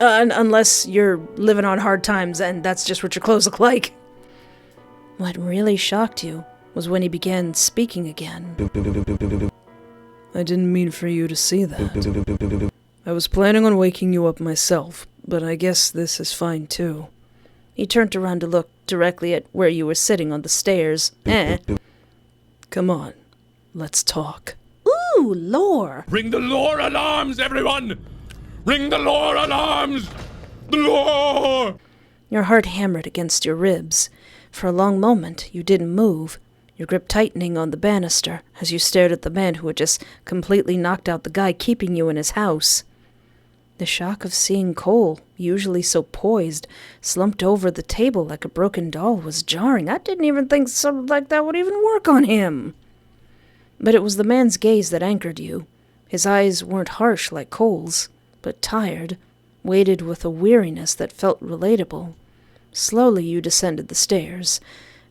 Unless you're living on hard times and that's just what your clothes look like." What really shocked you was when he began speaking again. "I didn't mean for you to see that. I was planning on waking you up myself, but I guess this is fine too." He turned around to look directly at where you were sitting on the stairs. "Come on, let's talk." "Ooh, lore!" Ring the lore alarms, everyone! Ring the lore alarms! The lore! Your heart hammered against your ribs. For a long moment, you didn't move, your grip tightening on the banister as you stared at the man who had just completely knocked out the guy keeping you in his house. The shock of seeing Cole, usually so poised, slumped over the table like a broken doll was jarring. I didn't even think something like that would even work on him. But it was the man's gaze that anchored you. His eyes weren't harsh like Cole's, but tired, weighted with a weariness that felt relatable. Slowly you descended the stairs,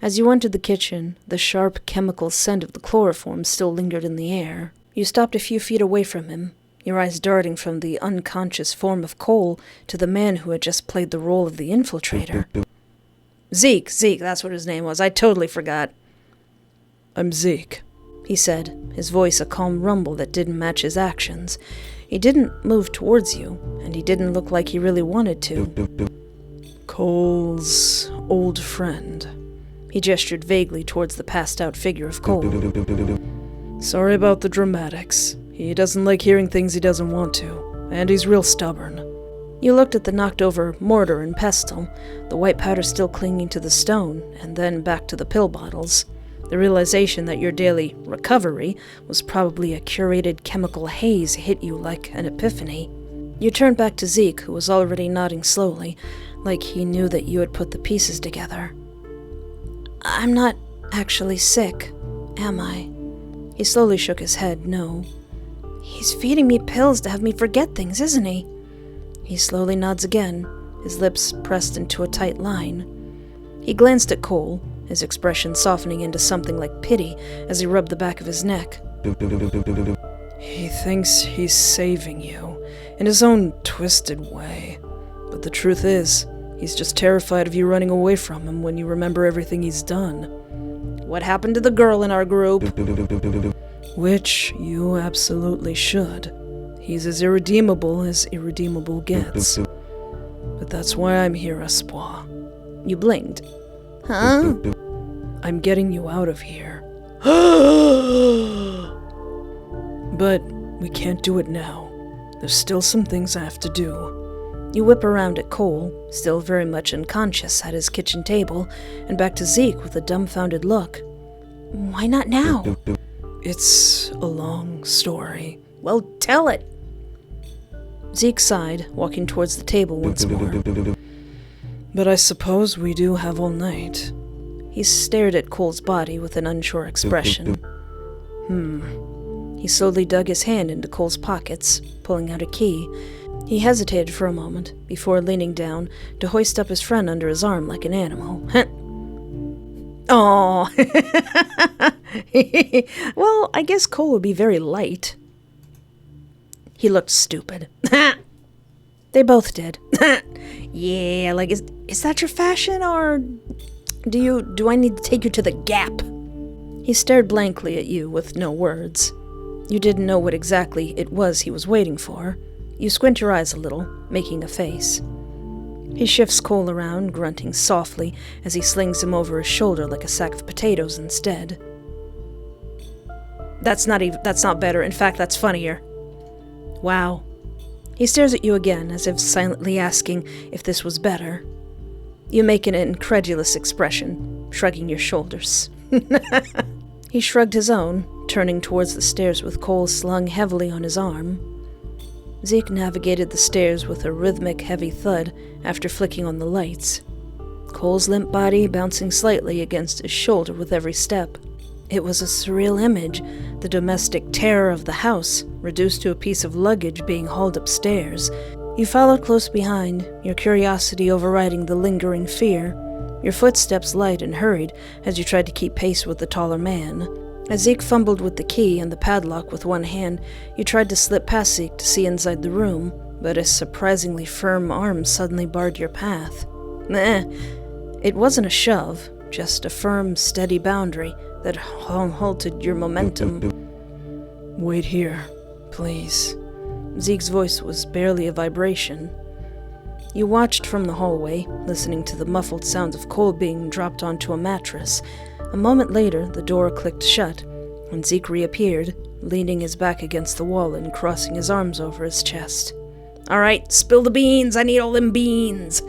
As you entered the kitchen, the sharp chemical scent of the chloroform still lingered in the air. You stopped a few feet away from him, your eyes darting from the unconscious form of Cole to the man who had just played the role of the infiltrator. Zeke, that's what his name was. I totally forgot. I'm Zeke, he said, his voice a calm rumble that didn't match his actions. He didn't move towards you, and he didn't look like he really wanted to. Cole's old friend. He gestured vaguely towards the passed-out figure of Cole. Sorry about the dramatics. He doesn't like hearing things he doesn't want to, and he's real stubborn. You looked at the knocked-over mortar and pestle, the white powder still clinging to the stone, and then back to the pill bottles. The realization that your daily recovery was probably a curated chemical haze hit you like an epiphany. You turned back to Zeke, who was already nodding slowly, like he knew that you had put the pieces together. I'm not actually sick, am I? He slowly shook his head, no. He's feeding me pills to have me forget things, isn't he? He slowly nods again, his lips pressed into a tight line. He glanced at Cole, his expression softening into something like pity as he rubbed the back of his neck. He thinks he's saving you, in his own twisted way. But the truth is, he's just terrified of you running away from him when you remember everything he's done. What happened to the girl in our group? Which you absolutely should. He's as irredeemable gets. But that's why I'm here, Espoir. You blinked. Huh? I'm getting you out of here. But we can't do it now. There's still some things I have to do. You whip around at Cole, still very much unconscious at his kitchen table, and back to Zeke with a dumbfounded look. Why not now? It's a long story. Well, tell it! Zeke sighed, walking towards the table once more. But I suppose we do have all night. He stared at Cole's body with an unsure expression. He slowly dug his hand into Cole's pockets, pulling out a key. He hesitated for a moment, before leaning down to hoist up his friend under his arm like an animal. Aw. Well, I guess Cole would be very light. He looked stupid. They both did. Yeah, like, is that your fashion, or do I need to take you to the Gap? He stared blankly at you with no words. You didn't know what exactly it was he was waiting for. You squint your eyes a little, making a face. He shifts Cole around, grunting softly as he slings him over his shoulder like a sack of potatoes instead. That's not better. In fact, that's funnier. Wow. He stares at you again, as if silently asking if this was better. You make an incredulous expression, shrugging your shoulders. He shrugged his own, turning towards the stairs with Cole slung heavily on his arm. Zeke navigated the stairs with a rhythmic, heavy thud after flicking on the lights, Cole's limp body bouncing slightly against his shoulder with every step. It was a surreal image, the domestic terror of the house, reduced to a piece of luggage being hauled upstairs. You followed close behind, your curiosity overriding the lingering fear. Your footsteps light and hurried as you tried to keep pace with the taller man. As Zeke fumbled with the key and the padlock with one hand, you tried to slip past Zeke to see inside the room, but a surprisingly firm arm suddenly barred your path. It wasn't a shove, just a firm, steady boundary that halted your momentum. Wait here, please. Zeke's voice was barely a vibration. You watched from the hallway, listening to the muffled sounds of Cole being dropped onto a mattress. A moment later, the door clicked shut, and Zeke reappeared, leaning his back against the wall and crossing his arms over his chest. All right, spill the beans. I need all them beans.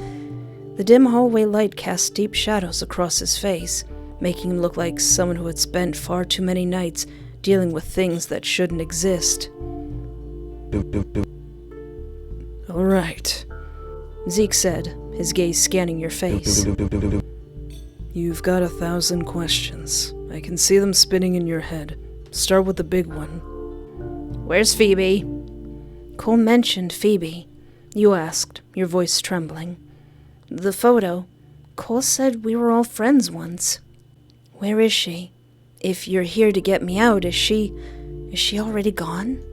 The dim hallway light cast deep shadows across his face, making him look like someone who had spent far too many nights dealing with things that shouldn't exist. All right, Zeke said, his gaze scanning your face. You've got 1,000 questions. I can see them spinning in your head. Start with the big one. Where's Phoebe? Cole mentioned Phoebe. You asked, your voice trembling. The photo. Cole said we were all friends once. Where is she? If you're here to get me out, is she already gone?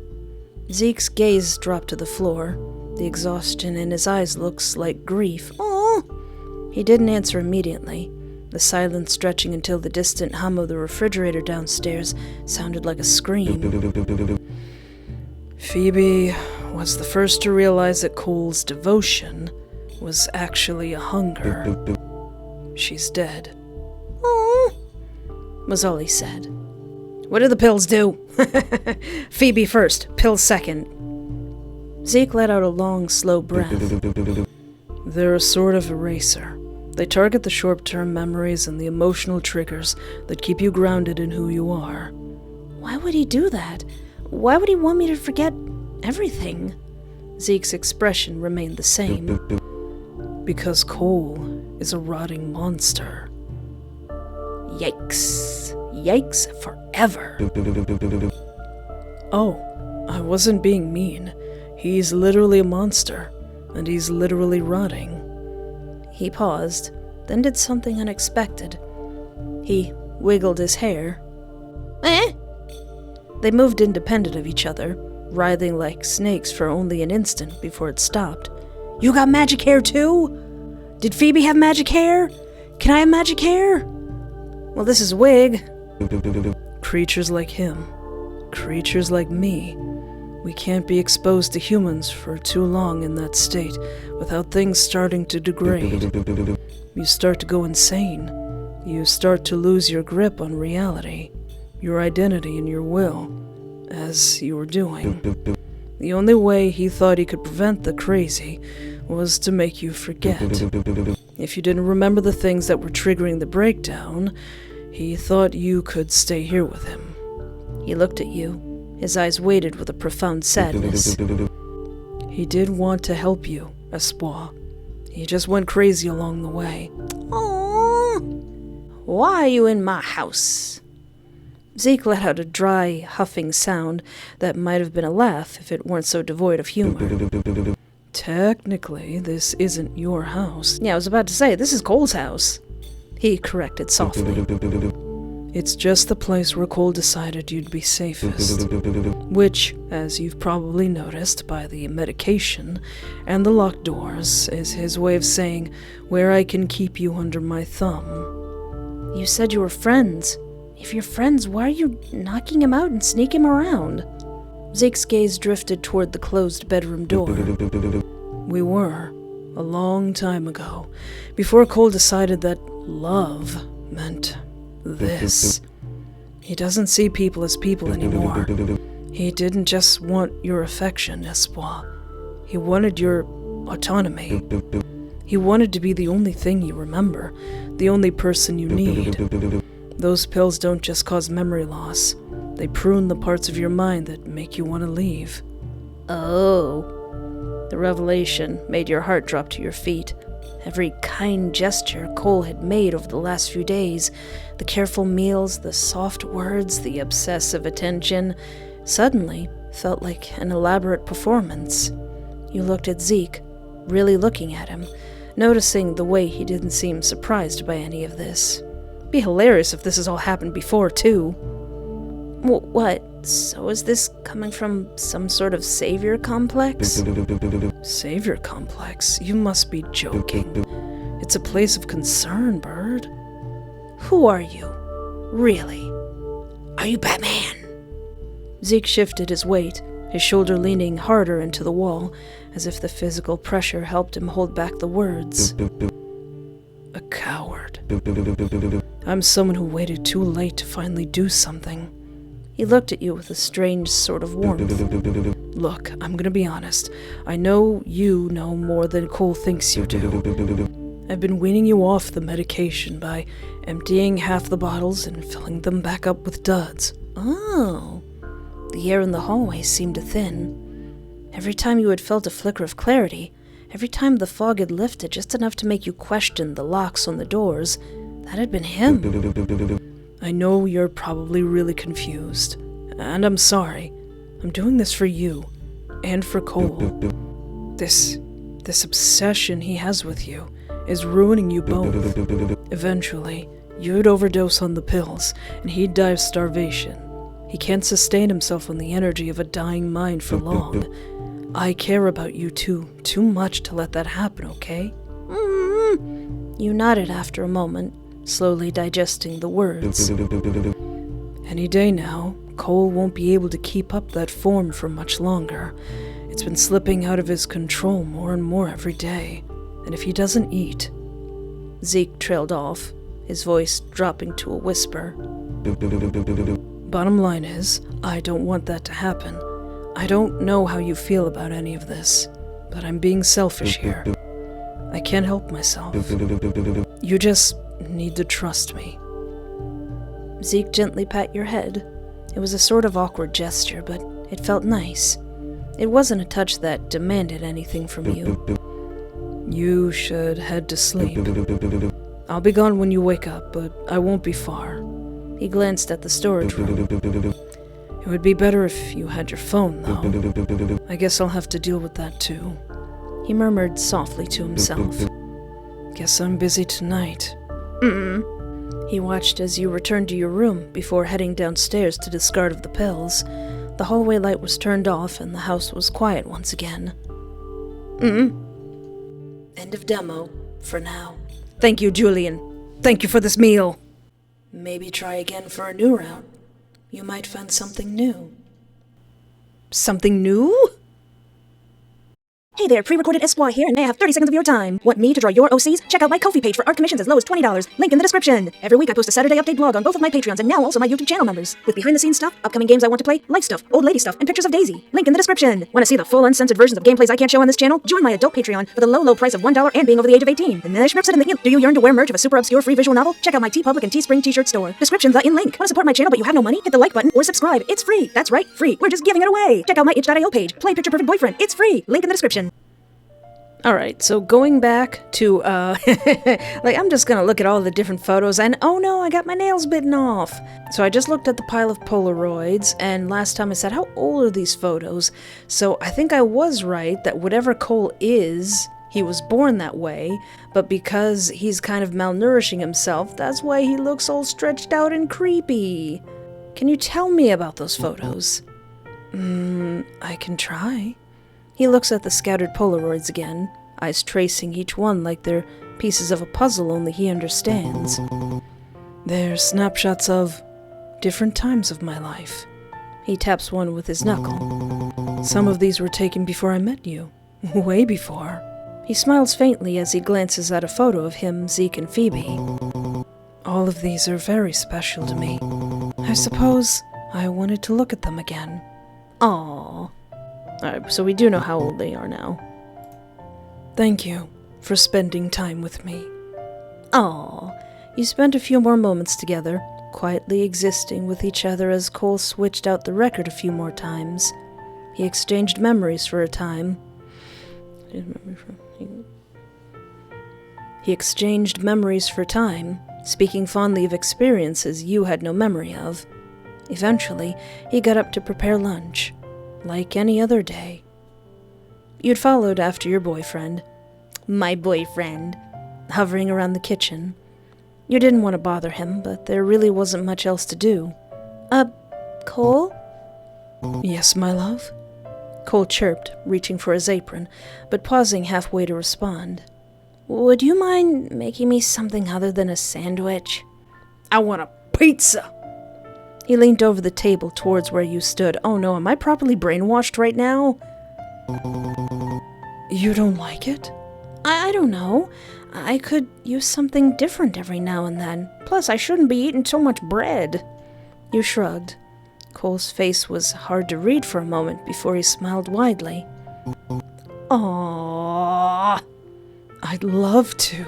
Zeke's gaze dropped to the floor. The exhaustion in his eyes looks like grief. Oh! He didn't answer immediately. The silence stretching until the distant hum of the refrigerator downstairs sounded like a scream. Phoebe was the first to realize that Cole's devotion was actually a hunger. She's dead. Oh! Was all he said. What do the pills do? Phoebe first, pills second. Zeke let out a long, slow breath. They're a sort of eraser. They target the short-term memories and the emotional triggers that keep you grounded in who you are. Why would he do that? Why would he want me to forget everything? Zeke's expression remained the same. Because Cole is a rotting monster. Yikes. Yikes forever. Oh, I wasn't being mean. He's literally a monster, and he's literally rotting. He paused, then did something unexpected. He wiggled his hair. Eh? They moved independent of each other, writhing like snakes for only an instant before it stopped. You got magic hair too? Did Phoebe have magic hair? Can I have magic hair? Well, this is a wig. Creatures like him, creatures like me, we can't be exposed to humans for too long in that state without things starting to degrade. You start to go insane. You start to lose your grip on reality, your identity and your will, as you were doing. The only way he thought he could prevent the crazy was to make you forget. If you didn't remember the things that were triggering the breakdown, he thought you could stay here with him. He looked at you. His eyes weighted with a profound sadness. He did want to help you, Espoir. He just went crazy along the way. Aww. Why are you in my house? Zeke let out a dry, huffing sound that might have been a laugh if it weren't so devoid of humor. Technically, this isn't your house. Yeah, I was about to say, this is Cole's house. He corrected softly. It's just the place where Cole decided you'd be safest. Which, as you've probably noticed by the medication and the locked doors, is his way of saying where I can keep you under my thumb. You said you were friends. If you're friends, why are you knocking him out and sneaking him around? Zeke's gaze drifted toward the closed bedroom door. We were, a long time ago, before Cole decided that love meant this. He doesn't see people as people anymore. He didn't just want your affection, Espoir. He wanted your autonomy. He wanted to be the only thing you remember, the only person you need. Those pills don't just cause memory loss. They prune the parts of your mind that make you want to leave. Oh. The revelation made your heart drop to your feet. Every kind gesture Cole had made over the last few days, the careful meals, the soft words, the obsessive attention, suddenly felt like an elaborate performance. You looked at Zeke, really looking at him, noticing the way he didn't seem surprised by any of this. Be hilarious if this has all happened before, too. What? So is this coming from some sort of savior complex? Savior complex? You must be joking. It's a place of concern, Bird. Who are you? Really? Are you Batman? Zeke shifted his weight, his shoulder leaning harder into the wall, as if the physical pressure helped him hold back the words. A coward. I'm someone who waited too late to finally do something. He looked at you with a strange sort of warmth. Look, I'm gonna be honest. I know you know more than Cole thinks you do. I've been weaning you off the medication by emptying half the bottles and filling them back up with duds. Oh. The air in the hallway seemed to thin. Every time you had felt a flicker of clarity, every time the fog had lifted just enough to make you question the locks on the doors, that had been him. I know you're probably really confused, and I'm sorry. I'm doing this for you, and for Cole. This obsession he has with you is ruining you both. Eventually, You'd overdose on the pills, and he'd die of starvation. He can't sustain himself on the energy of a dying mind for long. I care about you too much to let that happen, okay? You nodded after a moment, slowly digesting the words. Any day now, Cole won't be able to keep up that form for much longer. It's been slipping out of his control more and more every day. And if he doesn't eat... Zeke trailed off, his voice dropping to a whisper. Bottom line is, I don't want that to happen. I don't know how you feel about any of this, but I'm being selfish here. I can't help myself. You just need to trust me. Zeke gently pat your head. It was a sort of awkward gesture, but it felt nice. It wasn't a touch that demanded anything from you. You should head to sleep. I'll be gone when you wake up, but I won't be far. He glanced at the storage room. It would be better if you had your phone, though. I guess I'll have to deal with that, too. He murmured softly to himself. Guess I'm busy tonight. He watched as you returned to your room before heading downstairs to discard of the pills. The hallway light was turned off and the house was quiet once again. End of demo, for now. Thank you, Julian. Thank you for this meal. Maybe try again for a new round. You might find something new. Something new? Hey there, pre-recorded SY here, and may I have 30 seconds of your time? Want me to draw your OCs? Check out my Ko-fi page for art commissions as low as $20. Link in the description. Every week I post a Saturday update blog on both of my Patreons and now also my YouTube channel members. With behind-the-scenes stuff, upcoming games I want to play, life stuff, old lady stuff, and pictures of Daisy. Link in the description. Want to see the full uncensored versions of gameplays I can't show on this channel? Join my adult Patreon for the low price of $1 and being over the age of 18. And then in the Do you yearn to wear merch of a super obscure free visual novel? Check out my TeePublic and Teespring t-shirt store. Description the in link. Want to support my channel but you have no money? Hit the like button or subscribe. It's free. That's right, free. We're just giving it away. Check out my itch.io page. Play Picture Perfect Boyfriend. It's free. Link in the description. Alright, so going back to, I'm just gonna look at all the different photos, and oh no, I got my nails bitten off! So I just looked at the pile of Polaroids, and last time I said, how old are these photos? So I think I was right that whatever Cole is, he was born that way, but because he's kind of malnourishing himself, that's why he looks all stretched out and creepy. Can you tell me about those photos? I can try. He looks at the scattered Polaroids again, eyes tracing each one like they're pieces of a puzzle only he understands. They're snapshots of different times of my life. He taps one with his knuckle. Some of these were taken before I met you. Way before. He smiles faintly as he glances at a photo of him, Zeke, and Phoebe. All of these are very special to me. I suppose I wanted to look at them again. Aww. Alright, so we do know how old they are now. Thank you for spending time with me. Aww. You spent a few more moments together, quietly existing with each other as Cole switched out the record a few more times. He exchanged memories for a time. Speaking fondly of experiences you had no memory of. Eventually, he got up to prepare lunch. Like any other day. You'd followed after your boyfriend. My boyfriend. Hovering around the kitchen. You didn't want to bother him, but there really wasn't much else to do. Cole? Yes, my love? Cole chirped, reaching for his apron, but pausing halfway to respond. Would you mind making me something other than a sandwich? I want a pizza! He leaned over the table towards where you stood. Oh no, am I properly brainwashed right now? You don't like it? I don't know. I could use something different every now and then. Plus, I shouldn't be eating so much bread. You shrugged. Cole's face was hard to read for a moment before he smiled widely. Aww. I'd love to.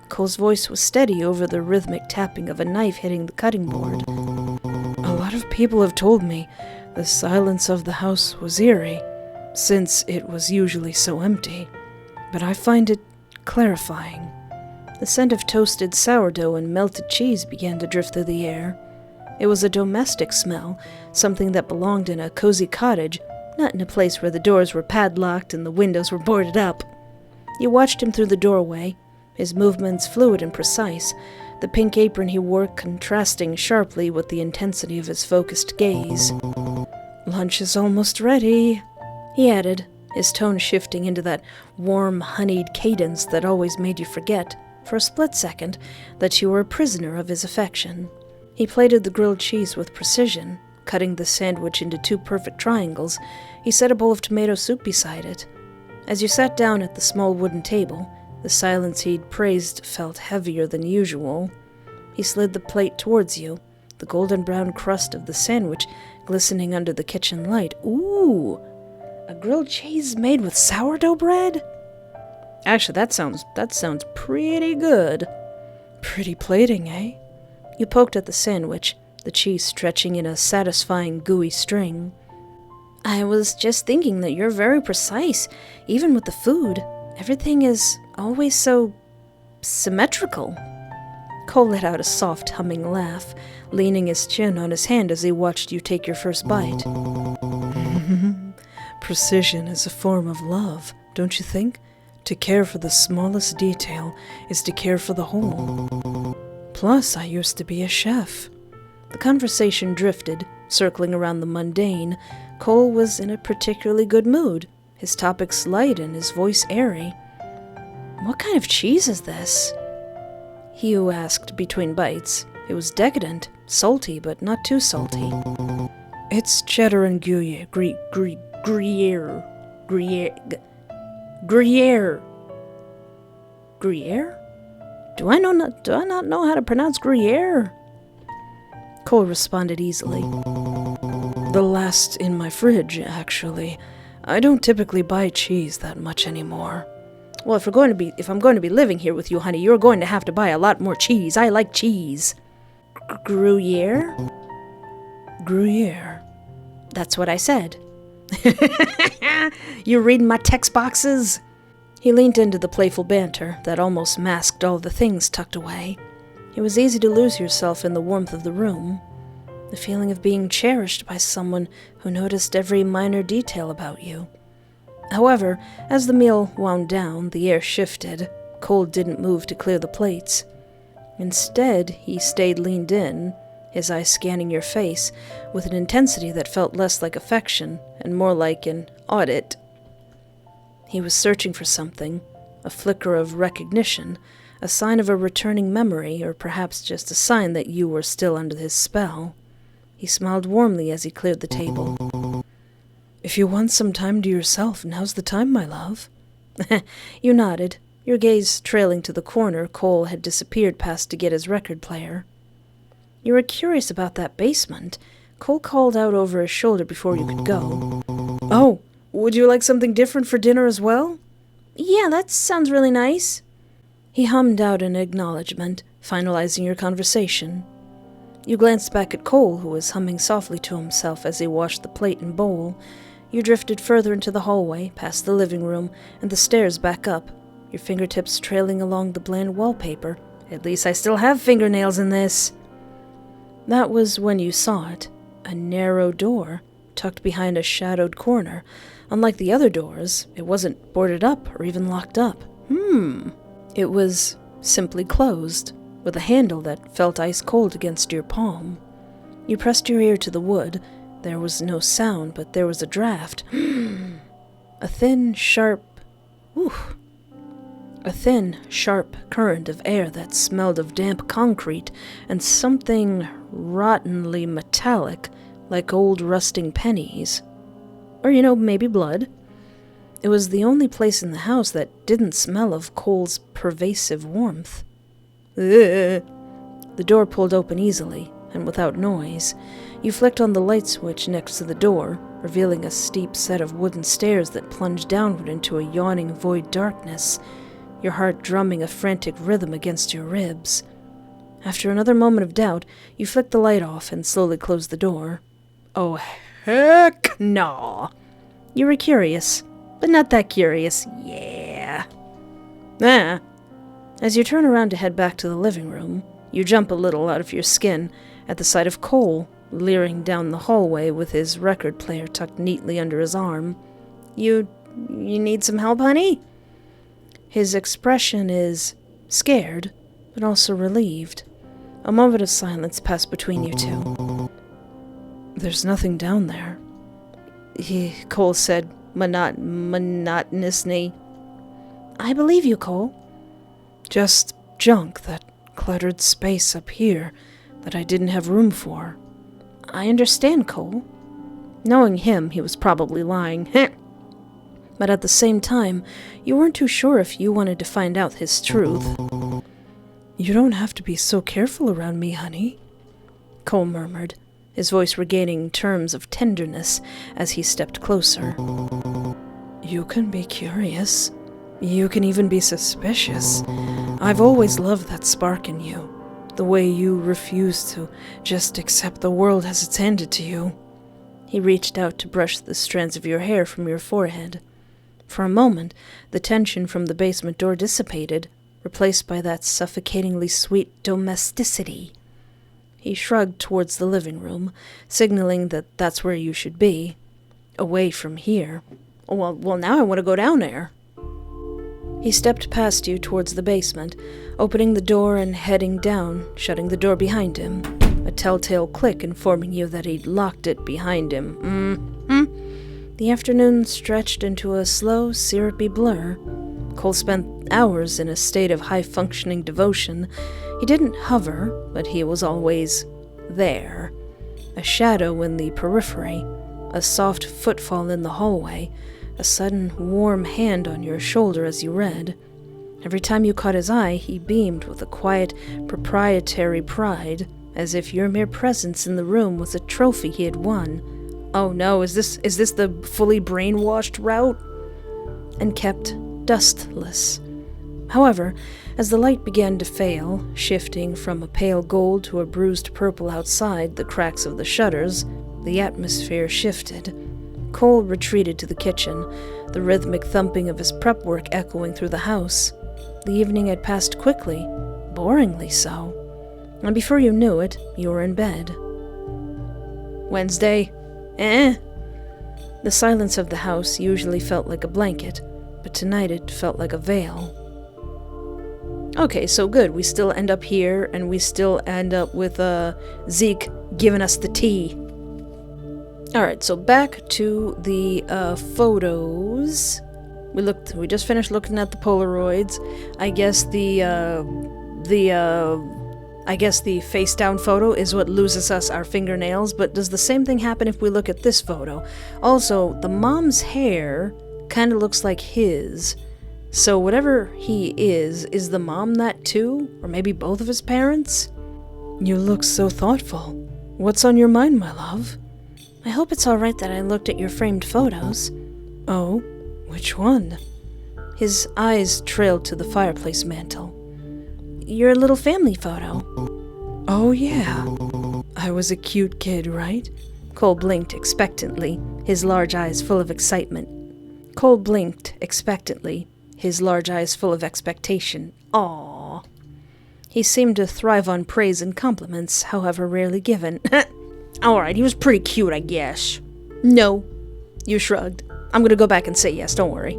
Cole's voice was steady over the rhythmic tapping of a knife hitting the cutting board. A lot of people have told me the silence of the house was eerie, since it was usually so empty, but I find it clarifying. The scent of toasted sourdough and melted cheese began to drift through the air. It was a domestic smell, something that belonged in a cozy cottage, not in a place where the doors were padlocked and the windows were boarded up. You watched him through the doorway, his movements fluid and precise, the pink apron he wore contrasting sharply with the intensity of his focused gaze. Lunch is almost ready, he added, his tone shifting into that warm, honeyed cadence that always made you forget, for a split second, that you were a prisoner of his affection. He plated the grilled cheese with precision. Cutting the sandwich into 2 perfect triangles, he set a bowl of tomato soup beside it. As you sat down at the small wooden table, the silence he'd praised felt heavier than usual. He slid the plate towards you, the golden brown crust of the sandwich glistening under the kitchen light. Ooh! A grilled cheese made with sourdough bread? Actually, that sounds pretty good. Pretty plating, eh? You poked at the sandwich, the cheese stretching in a satisfying gooey string. I was just thinking that you're very precise, even with the food. Everything is always so symmetrical. Cole let out a soft, humming laugh, leaning his chin on his hand as he watched you take your first bite. Precision is a form of love, don't you think? To care for the smallest detail is to care for the whole. Plus, I used to be a chef. The conversation drifted, circling around the mundane. Cole was in a particularly good mood, his topics light and his voice airy. What kind of cheese is this? Hugh asked between bites. It was decadent, salty, but not too salty. It's cheddar and Gruyere. Gruyere? Do I not know how to pronounce Gruyere? Cole responded easily. The last in my fridge, actually. I don't typically buy cheese that much anymore. Well, if I'm going to be living here with you, honey, you're going to have to buy a lot more cheese. I like cheese. Gruyere? Gruyere. That's what I said. You reading my text boxes? He leaned into the playful banter that almost masked all the things tucked away. It was easy to lose yourself in the warmth of the room. The feeling of being cherished by someone who noticed every minor detail about you. However, as the meal wound down, the air shifted. Cole didn't move to clear the plates. Instead, he stayed leaned in, his eyes scanning your face, with an intensity that felt less like affection and more like an audit. He was searching for something, a flicker of recognition, a sign of a returning memory, or perhaps just a sign that you were still under his spell. He smiled warmly as he cleared the table. If you want some time to yourself, now's the time, my love. You nodded, your gaze trailing to the corner Cole had disappeared past to get his record player. You were curious about that basement. Cole called out over his shoulder before you could go. Oh, would you like something different for dinner as well? Yeah, that sounds really nice. He hummed out an acknowledgement, finalizing your conversation. You glanced back at Cole, who was humming softly to himself as he washed the plate and bowl. You drifted further into the hallway, past the living room, and the stairs back up, your fingertips trailing along the bland wallpaper. At least I still have fingernails in this. That was when you saw it, a narrow door, tucked behind a shadowed corner. Unlike the other doors, it wasn't boarded up or even locked up. It was simply closed, with a handle that felt ice cold against your palm. You pressed your ear to the wood. There was no sound, but there was a draft. A thin, sharp current of air that smelled of damp concrete and something rottenly metallic, like old rusting pennies. Or, maybe blood. It was the only place in the house that didn't smell of Cole's pervasive warmth. The door pulled open easily, and without noise. You flicked on the light switch next to the door, revealing a steep set of wooden stairs that plunged downward into a yawning void darkness, your heart drumming a frantic rhythm against your ribs. After another moment of doubt, you flicked the light off and slowly closed the door. Oh, heck no! You were curious, but not that curious. Yeah. As you turn around to head back to the living room, you jump a little out of your skin at the sight of Cole leering down the hallway with his record player tucked neatly under his arm. You need some help, honey? His expression is scared, but also relieved. A moment of silence passed between you two. There's nothing down there. Cole said monotonously. I believe you, Cole. Just junk that cluttered space up here that I didn't have room for. I understand, Cole. Knowing him, he was probably lying. But at the same time, you weren't too sure if you wanted to find out his truth. You don't have to be so careful around me, honey, Cole murmured, his voice regaining terms of tenderness as he stepped closer. You can be curious. You can even be suspicious. I've always loved that spark in you. The way you refuse to just accept the world as it's handed to you. He reached out to brush the strands of your hair from your forehead. For a moment, the tension from the basement door dissipated, replaced by that suffocatingly sweet domesticity. He shrugged towards the living room, signaling that that's where you should be. Away from here. Well, now I want to go down there. He stepped past you towards the basement, opening the door and heading down, shutting the door behind him. A telltale click informing you that he'd locked it behind him. The afternoon stretched into a slow, syrupy blur. Cole spent hours in a state of high-functioning devotion. He didn't hover, but he was always there. A shadow in the periphery, a soft footfall in the hallway, a sudden warm hand on your shoulder as you read. Every time you caught his eye, he beamed with a quiet, proprietary pride, as if your mere presence in the room was a trophy he had won. Oh no, is this the fully brainwashed route? And kept dustless. However, as the light began to fail, shifting from a pale gold to a bruised purple outside the cracks of the shutters, the atmosphere shifted. Cole retreated to the kitchen, the rhythmic thumping of his prep work echoing through the house. The evening had passed quickly, boringly so, and before you knew it, you were in bed. Wednesday. The silence of the house usually felt like a blanket, but tonight it felt like a veil. Okay, so good. We still end up here, and we still end up with Zeke giving us the tea. Alright, so back to the photos. We just finished looking at the Polaroids. I guess the face down photo is what loses us our fingernails, but does the same thing happen if we look at this photo? Also, the mom's hair kind of looks like his. So whatever he is the mom that too? Or maybe both of his parents? You look so thoughtful. What's on your mind, my love? I hope it's alright that I looked at your framed photos. Oh, which one? His eyes trailed to the fireplace mantel. Your little family photo. Oh, yeah. I was a cute kid, right? Cole blinked expectantly, his large eyes full of excitement. Cole blinked expectantly, his large eyes full of expectation. Aww. He seemed to thrive on praise and compliments, however rarely given. Alright, he was pretty cute, I guess. No. You shrugged. I'm gonna go back and say yes, don't worry.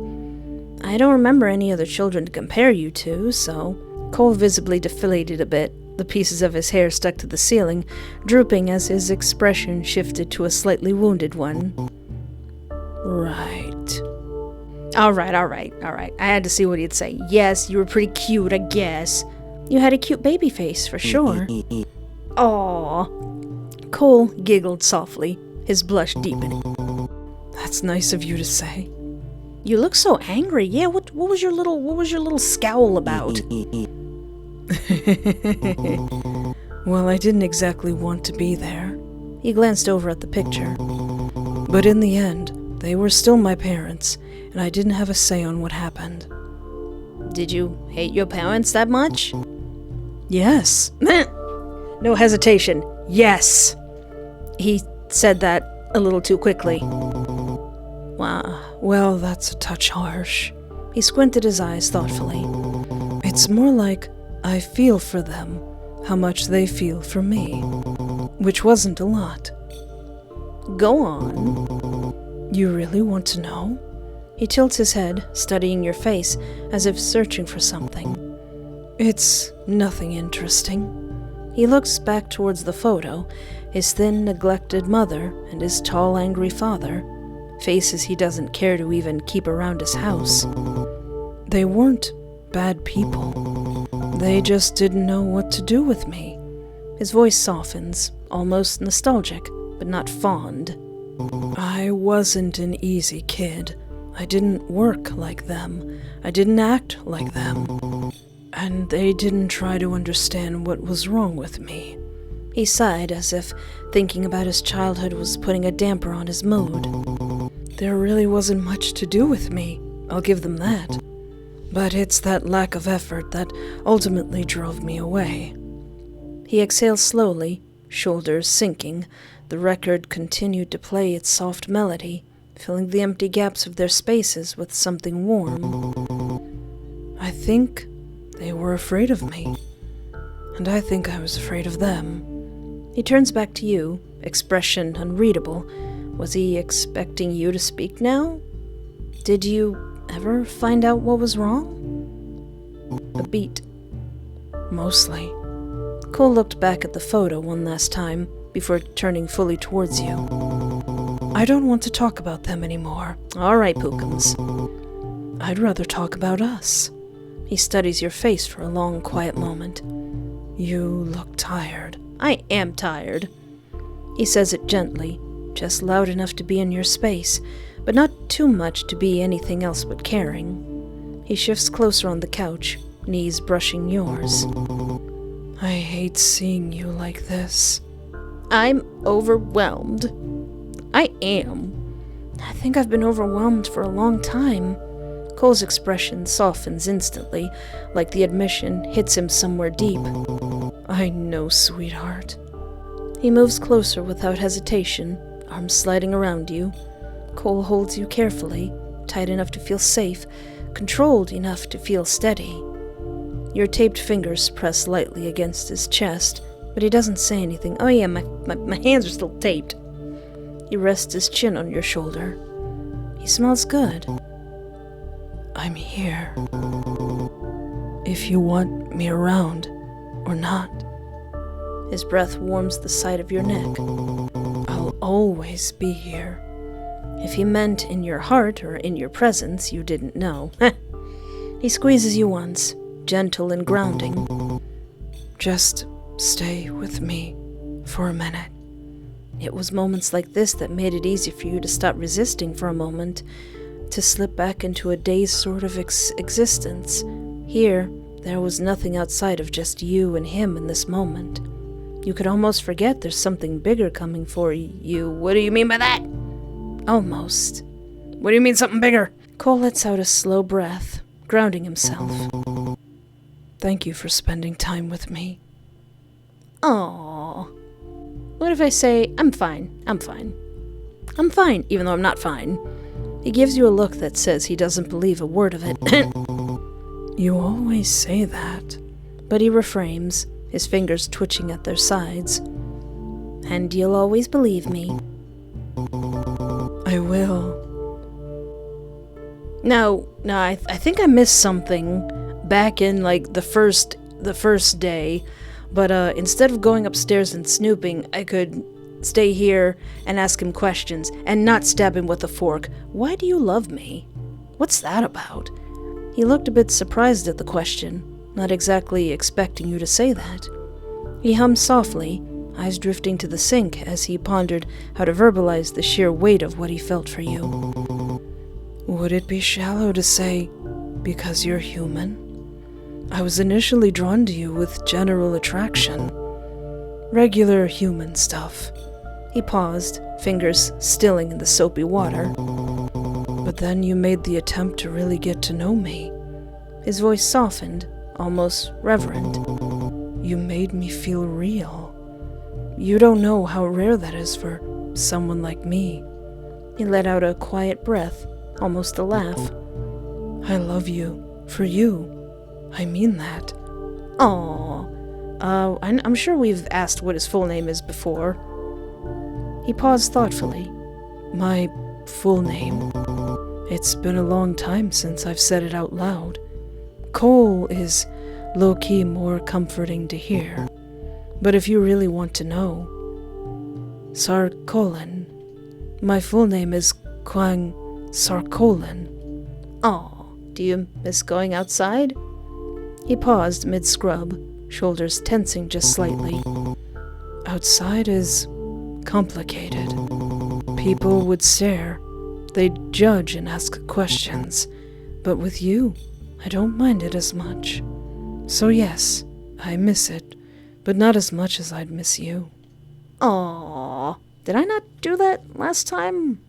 I don't remember any other children to compare you to, so... Cole visibly deflated a bit, the pieces of his hair stuck to the ceiling, drooping as his expression shifted to a slightly wounded one. Right. Alright. I had to see what he'd say. Yes, you were pretty cute, I guess. You had a cute baby face, for sure. Aww. Cole giggled softly, his blush deepening. That's nice of you to say. You look so angry. Yeah, what was your little scowl about? Well, I didn't exactly want to be there. He glanced over at the picture. But in the end, they were still my parents, and I didn't have a say on what happened. Did you hate your parents that much? Yes. No hesitation. Yes. He said that a little too quickly. Wow. Well, that's a touch harsh. He squinted his eyes thoughtfully. It's more like I feel for them, how much they feel for me. Which wasn't a lot. Go on. You really want to know? He tilts his head, studying your face, as if searching for something. It's nothing interesting. He looks back towards the photo, his thin, neglected mother and his tall, angry father, faces he doesn't care to even keep around his house. They weren't bad people. They just didn't know what to do with me. His voice softens, almost nostalgic, but not fond. I wasn't an easy kid. I didn't work like them. I didn't act like them. And they didn't try to understand what was wrong with me. He sighed as if thinking about his childhood was putting a damper on his mood. There really wasn't much to do with me, I'll give them that. But it's that lack of effort that ultimately drove me away. He exhales slowly, shoulders sinking. The record continued to play its soft melody, filling the empty gaps of their spaces with something warm. I think they were afraid of me, and I think I was afraid of them. He turns back to you, expression unreadable. Was he expecting you to speak now? Did you ever find out what was wrong? A beat. Mostly. Cole looked back at the photo one last time before turning fully towards you. I don't want to talk about them anymore. All right, Pookums. I'd rather talk about us. He studies your face for a long, quiet moment. You look tired. I am tired. He says it gently, just loud enough to be in your space, but not too much to be anything else but caring. He shifts closer on the couch, knees brushing yours. I hate seeing you like this. I'm overwhelmed. I am. I think I've been overwhelmed for a long time. Cole's expression softens instantly, like the admission hits him somewhere deep. I know, sweetheart. He moves closer without hesitation, arms sliding around you. Cole holds you carefully, tight enough to feel safe, controlled enough to feel steady. Your taped fingers press lightly against his chest, but he doesn't say anything. Oh yeah, my hands are still taped. He rests his chin on your shoulder. He smells good. I'm here. If you want me around or not. His breath warms the side of your neck. I'll always be here. If he meant in your heart or in your presence, you didn't know. He squeezes you once, gentle and grounding. Just stay with me for a minute. It was moments like this that made it easy for you to stop resisting for a moment, to slip back into a dazed sort of existence. Here, there was nothing outside of just you and him in this moment. You could almost forget there's something bigger coming for you. What do you mean by that? Almost. What do you mean something bigger? Cole lets out a slow breath, grounding himself. Thank you for spending time with me. Aww. What if I say, I'm fine, I'm fine. I'm fine, even though I'm not fine. He gives you a look that says he doesn't believe a word of it. You always say that. But he refrains, his fingers twitching at their sides. And you'll always believe me. I will. No, I think I missed something back in, like, the first day. But instead of going upstairs and snooping, I could stay here and ask him questions and not stab him with a fork. Why do you love me? What's that about? He looked a bit surprised at the question, not exactly expecting you to say that. He hummed softly, eyes drifting to the sink as he pondered how to verbalize the sheer weight of what he felt for you. Would it be shallow to say, because you're human? I was initially drawn to you with general attraction. Regular human stuff. He paused, fingers stilling in the soapy water. But then you made the attempt to really get to know me. His voice softened, almost reverent. You made me feel real. You don't know how rare that is for someone like me. He let out a quiet breath, almost a laugh. I love you, for you. I mean that. Aww. I'm sure we've asked what his full name is before. He paused thoughtfully. My full name? It's been a long time since I've said it out loud. Cole is low-key more comforting to hear. But if you really want to know, Sarkolin. My full name is Kwang Sarkolin. Aw, do you miss going outside? He paused mid-scrub, shoulders tensing just slightly. Outside is complicated. People would stare. They'd judge and ask questions. But with you, I don't mind it as much. So yes, I miss it, but not as much as I'd miss you. Aw, did I not do that last time?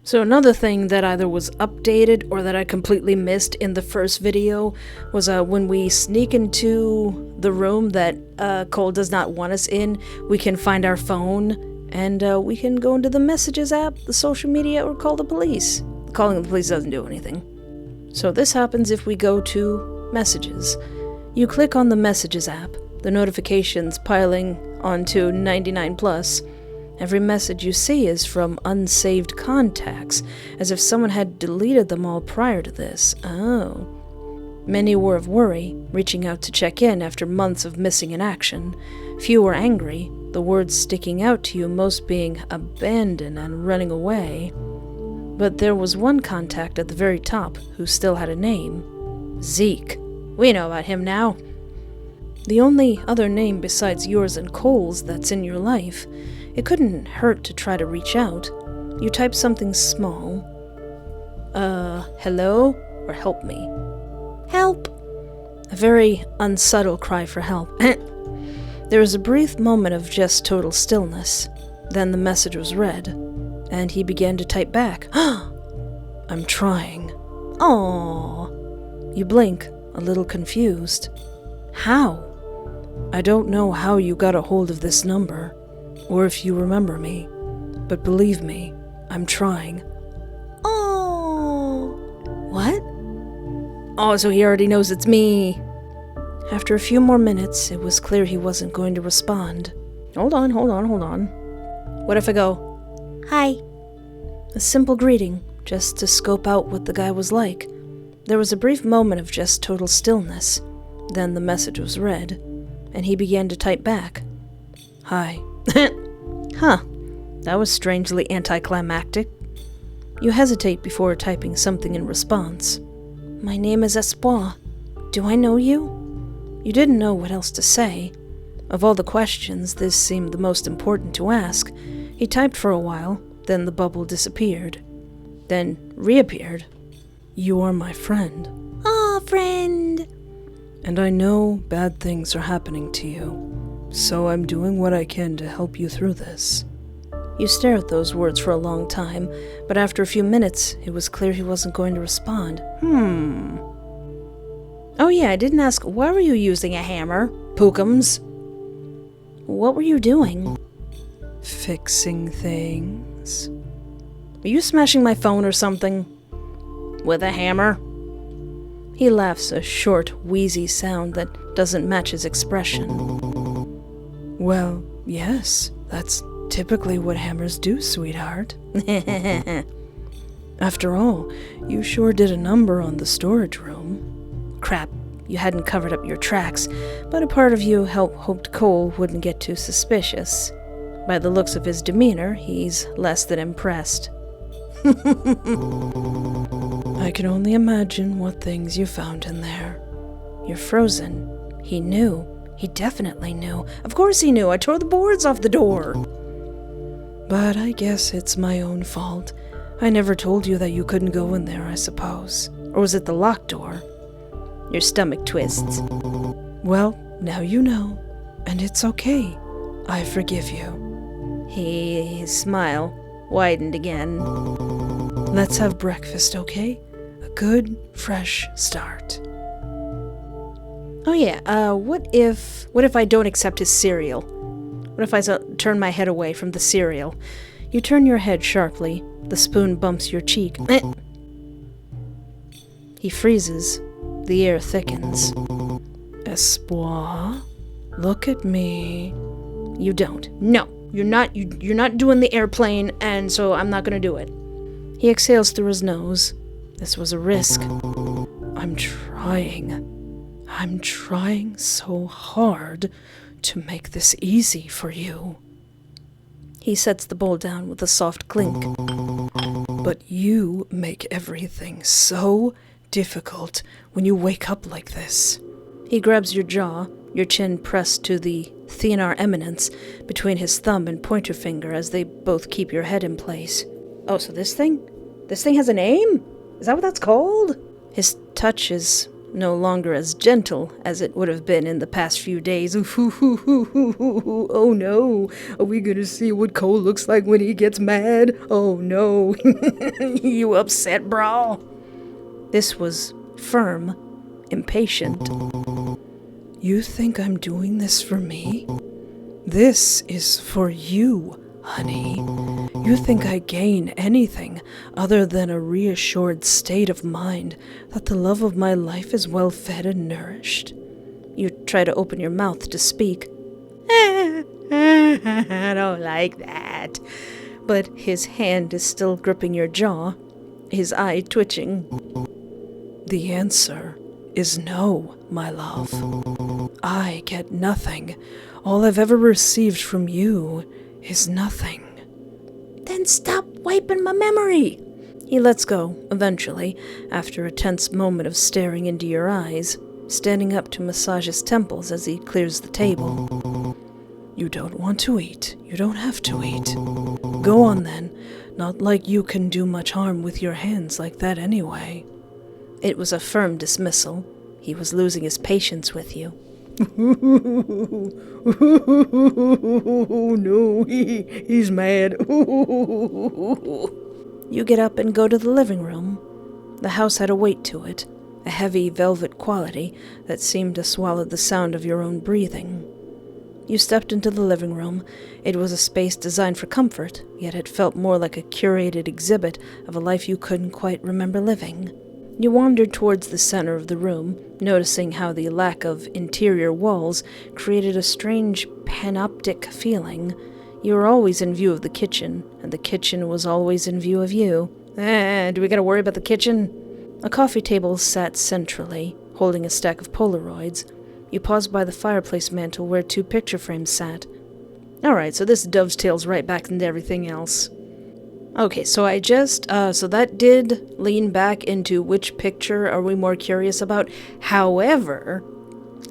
So another thing that either was updated or that I completely missed in the first video was when we sneak into the room that Cole does not want us in, we can find our phone and we can go into the messages app, the social media, or call the police. Calling the police doesn't do anything. So this happens if we go to messages. You click on the messages app, the notifications piling onto 99+. Every message you see is from unsaved contacts, as if someone had deleted them all prior to this. Oh. Many were of worry, reaching out to check in after months of missing in action. Few were angry, the words sticking out to you most being abandon and running away. But there was one contact at the very top who still had a name. Zeke. We know about him now. The only other name besides yours and Cole's that's in your life. It couldn't hurt to try to reach out. You type something small. Hello? Or help me. Help! A very unsubtle cry for help. There was a brief moment of just total stillness. Then the message was read, and he began to type back. I'm trying. Aww. You blink, a little confused. How? I don't know how you got a hold of this number, or if you remember me, but believe me, I'm trying. Oh, what? Oh, so he already knows it's me. After a few more minutes, it was clear he wasn't going to respond. Hold on. What if I go, hi? A simple greeting, just to scope out what the guy was like. There was a brief moment of just total stillness. Then the message was read, and he began to type back. Hi. Huh. That was strangely anticlimactic. You hesitate before typing something in response. My name is Espoir. Do I know you? You didn't know what else to say. Of all the questions, this seemed the most important to ask. He typed for a while, then the bubble disappeared. Then reappeared. You are my friend. Aw, friend. And I know bad things are happening to you, so I'm doing what I can to help you through this. You stare at those words for a long time, but after a few minutes, it was clear he wasn't going to respond. Oh yeah, I didn't ask, why were you using a hammer? Pookums. What were you doing? Fixing things. Are you smashing my phone or something? With a hammer? He laughs, a short, wheezy sound that doesn't match his expression. Well, yes, that's typically what hammers do, sweetheart. After all, you sure did a number on the storage room. Crap, you hadn't covered up your tracks, but a part of you hoped Cole wouldn't get too suspicious. By the looks of his demeanor, he's less than impressed. I can only imagine what things you found in there. You're frozen. He knew. He definitely knew. Of course he knew. I tore the boards off the door. But I guess it's my own fault. I never told you that you couldn't go in there, I suppose. Or was it the locked door? Your stomach twists. Well, now you know. And it's okay. I forgive you. His smile widened again. Let's have breakfast, okay? A good, fresh start. Oh yeah, what if I don't accept his cereal? What if I turn my head away from the cereal? You turn your head sharply. The spoon bumps your cheek. He freezes. The air thickens. Espoir, look at me. You don't. No, you're not doing the airplane, and so I'm not gonna do it. He exhales through his nose. This was a risk. I'm trying. I'm trying so hard to make this easy for you. He sets the bowl down with a soft clink. But you make everything so difficult when you wake up like this. He grabs your jaw, your chin pressed to the thenar eminence between his thumb and pointer finger as they both keep your head in place. Oh, so this thing? This thing has a name? Is that what that's called? His touch is no longer as gentle as it would have been in the past few days. Oh no, are we gonna see what Cole looks like when he gets mad? Oh no. You upset, bro? This was firm, impatient. You think I'm doing this for me? This is for you, honey. You think I gain anything other than a reassured state of mind that the love of my life is well fed and nourished? You try to open your mouth to speak. I don't like that. But his hand is still gripping your jaw, his eye twitching. The answer is no, my love. I get nothing. All I've ever received from you is nothing. Then stop wiping my memory. He lets go, eventually, after a tense moment of staring into your eyes, standing up to massage his temples as he clears the table. You don't want to eat. You don't have to eat. Go on then. Not like you can do much harm with your hands like that anyway. It was a firm dismissal. He was losing his patience with you. Oh no, he's mad. You get up and go to the living room. The house had a weight to it, a heavy velvet quality that seemed to swallow the sound of your own breathing. You stepped into the living room. It was a space designed for comfort, yet it felt more like a curated exhibit of a life you couldn't quite remember living. You wandered towards the center of the room, noticing how the lack of interior walls created a strange panoptic feeling. You were always in view of the kitchen, and the kitchen was always in view of you. Do we gotta worry about the kitchen? A coffee table sat centrally, holding a stack of Polaroids. You paused by the fireplace mantel where 2 picture frames sat. Alright, so this dovetails right back into everything else. Okay, so so that did lean back into which picture are we more curious about. However,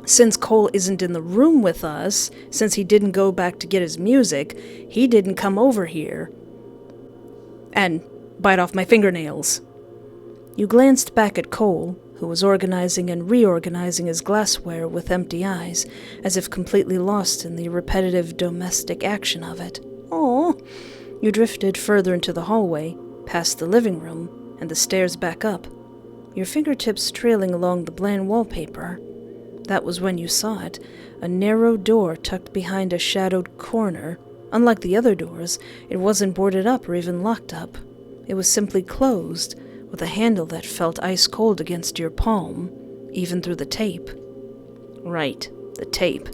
since Cole isn't in the room with us, since he didn't go back to get his music, he didn't come over here and bite off my fingernails. You glanced back at Cole, who was organizing and reorganizing his glassware with empty eyes, as if completely lost in the repetitive domestic action of it. Oh. You drifted further into the hallway, past the living room, and the stairs back up, your fingertips trailing along the bland wallpaper. That was when you saw it, a narrow door tucked behind a shadowed corner. Unlike the other doors, it wasn't boarded up or even locked up. It was simply closed, with a handle that felt ice-cold against your palm, even through the tape. Right, the tape.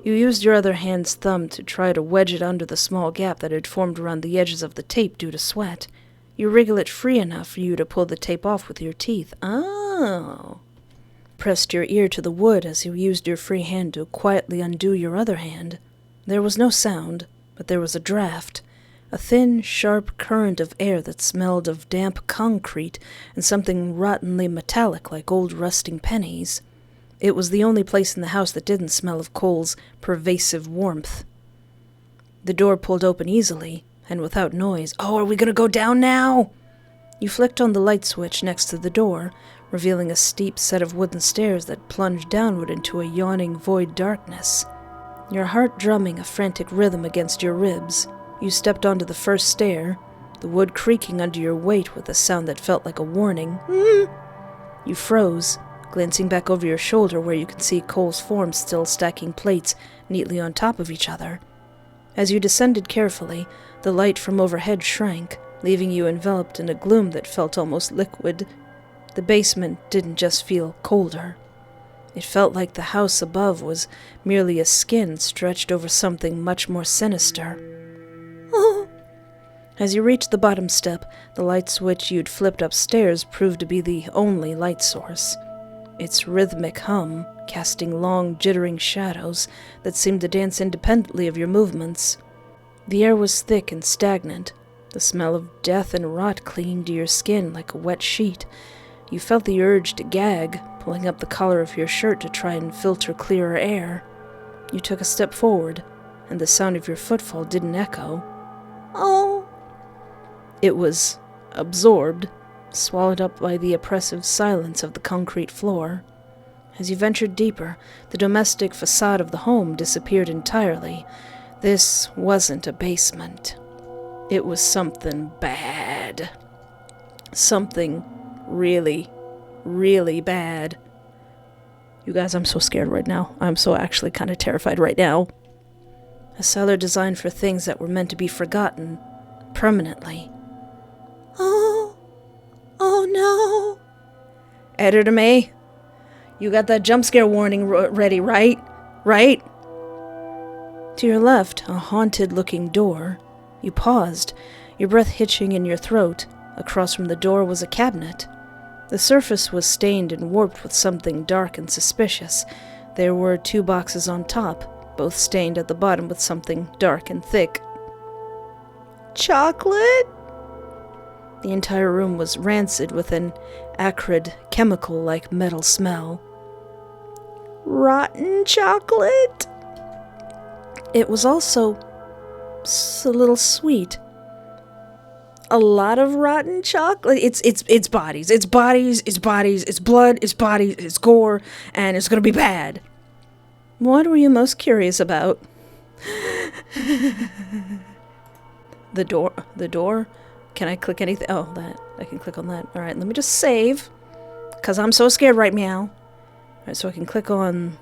You used your other hand's thumb to try to wedge it under the small gap that had formed around the edges of the tape due to sweat. You wriggle it free enough for you to pull the tape off with your teeth. Oh. Pressed your ear to the wood as you used your free hand to quietly undo your other hand. There was no sound, but there was a draft. A thin, sharp current of air that smelled of damp concrete and something rottenly metallic like old rusting pennies. It was the only place in the house that didn't smell of Cole's pervasive warmth. The door pulled open easily, and without noise. Oh, are we gonna go down now? You flicked on the light switch next to the door, revealing a steep set of wooden stairs that plunged downward into a yawning void darkness. Your heart drumming a frantic rhythm against your ribs, you stepped onto the first stair, the wood creaking under your weight with a sound that felt like a warning. You froze, glancing back over your shoulder where you could see Cole's form still stacking plates neatly on top of each other. As you descended carefully, the light from overhead shrank, leaving you enveloped in a gloom that felt almost liquid. The basement didn't just feel colder. It felt like the house above was merely a skin stretched over something much more sinister. Oh. As you reached the bottom step, the light switch you'd flipped upstairs proved to be the only light source. Its rhythmic hum casting long, jittering shadows that seemed to dance independently of your movements. The air was thick and stagnant. The smell of death and rot clinging to your skin like a wet sheet. You felt the urge to gag, pulling up the collar of your shirt to try and filter clearer air. You took a step forward, and the sound of your footfall didn't echo. Oh! It was absorbed, swallowed up by the oppressive silence of the concrete floor. As you ventured deeper, the domestic facade of the home disappeared entirely. This wasn't a basement. It was something bad. Something really, really bad. You guys, I'm so scared right now. I'm so actually kind of terrified right now. A cellar designed for things that were meant to be forgotten permanently. Oh no. Editor May, you got that jump scare warning ready, right? Right? To your left, a haunted-looking door. You paused, your breath hitching in your throat. Across from the door was a cabinet. The surface was stained and warped with something dark and suspicious. There were 2 boxes on top, both stained at the bottom with something dark and thick. Chocolate? The entire room was rancid with an acrid, chemical-like metal smell. Rotten chocolate? It was also a little sweet. A lot of rotten chocolate. It's bodies. It's bodies. It's bodies. It's blood. It's bodies. It's gore. And it's gonna be bad. What were you most curious about? The door? Can I click anything? Oh, that. I can click on that. Alright, let me just save. Because I'm so scared right now. Alright, so I can click on...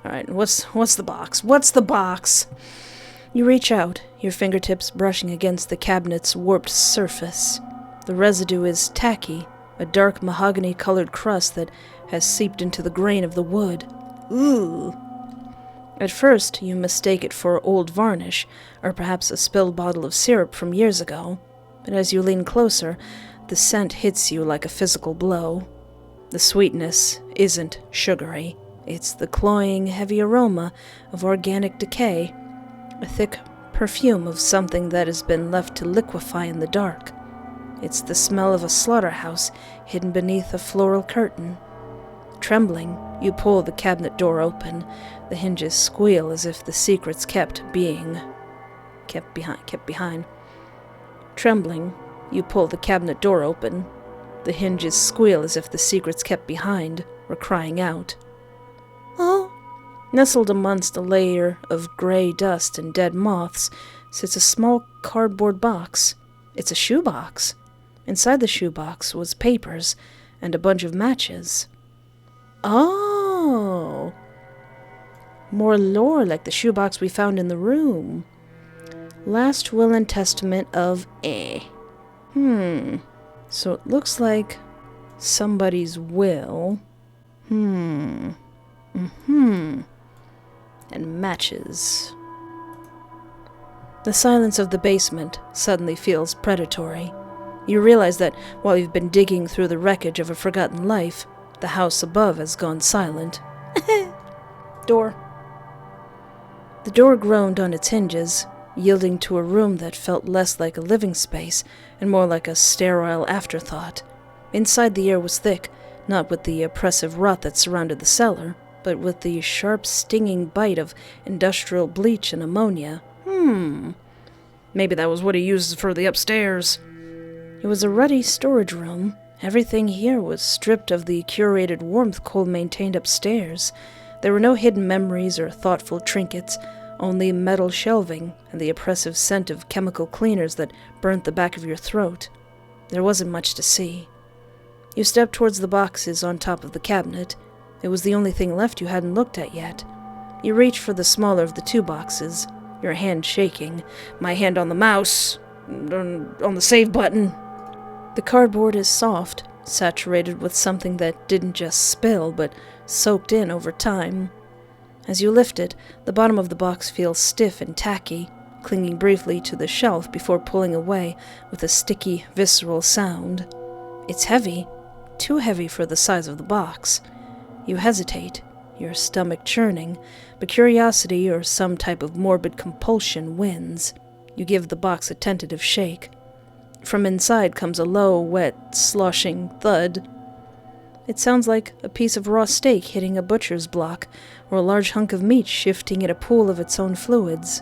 Alright, what's the box? What's the box? You reach out, your fingertips brushing against the cabinet's warped surface. The residue is tacky, a dark mahogany-colored crust that has seeped into the grain of the wood. Ooh. At first, you mistake it for old varnish, or perhaps a spilled bottle of syrup from years ago. But as you lean closer, the scent hits you like a physical blow. The sweetness isn't sugary. It's the cloying, heavy aroma of organic decay, a thick perfume of something that has been left to liquefy in the dark. It's the smell of a slaughterhouse hidden beneath a floral curtain. Trembling, you pull the cabinet door open. The hinges squeal as if the secrets kept behind. Trembling, you pull the cabinet door open. The hinges squeal as if the secrets kept behind were crying out. Oh! Nestled amongst a layer of gray dust and dead moths sits a small cardboard box. It's a shoebox. Inside the shoebox was papers and a bunch of matches. Oh! More lore like the shoebox we found in the room. Last will and testament of So it looks like somebody's will. And matches. The silence of the basement suddenly feels predatory. You realize that while you've been digging through the wreckage of a forgotten life, the house above has gone silent. Door. The door groaned on its hinges, yielding to a room that felt less like a living space and more like a sterile afterthought. Inside, the air was thick, not with the oppressive rot that surrounded the cellar, but with the sharp, stinging bite of industrial bleach and ammonia. Maybe that was what he used for the upstairs. It was a ruddy storage room. Everything here was stripped of the curated warmth Cole maintained upstairs. There were no hidden memories or thoughtful trinkets, only metal shelving and the oppressive scent of chemical cleaners that burnt the back of your throat. There wasn't much to see. You stepped towards the boxes on top of the cabinet. It was the only thing left you hadn't looked at yet. You reached for the smaller of the 2 boxes, your hand shaking, my hand on the mouse, on the save button. The cardboard is soft, saturated with something that didn't just spill, but soaked in over time. As you lift it, the bottom of the box feels stiff and tacky, clinging briefly to the shelf before pulling away with a sticky, visceral sound. It's heavy, too heavy for the size of the box. You hesitate. your stomach churning, but curiosity or some type of morbid compulsion wins. You give the box a tentative shake. From inside comes a low, wet, sloshing thud. It sounds like a piece of raw steak hitting a butcher's block, or a large hunk of meat shifting in a pool of its own fluids.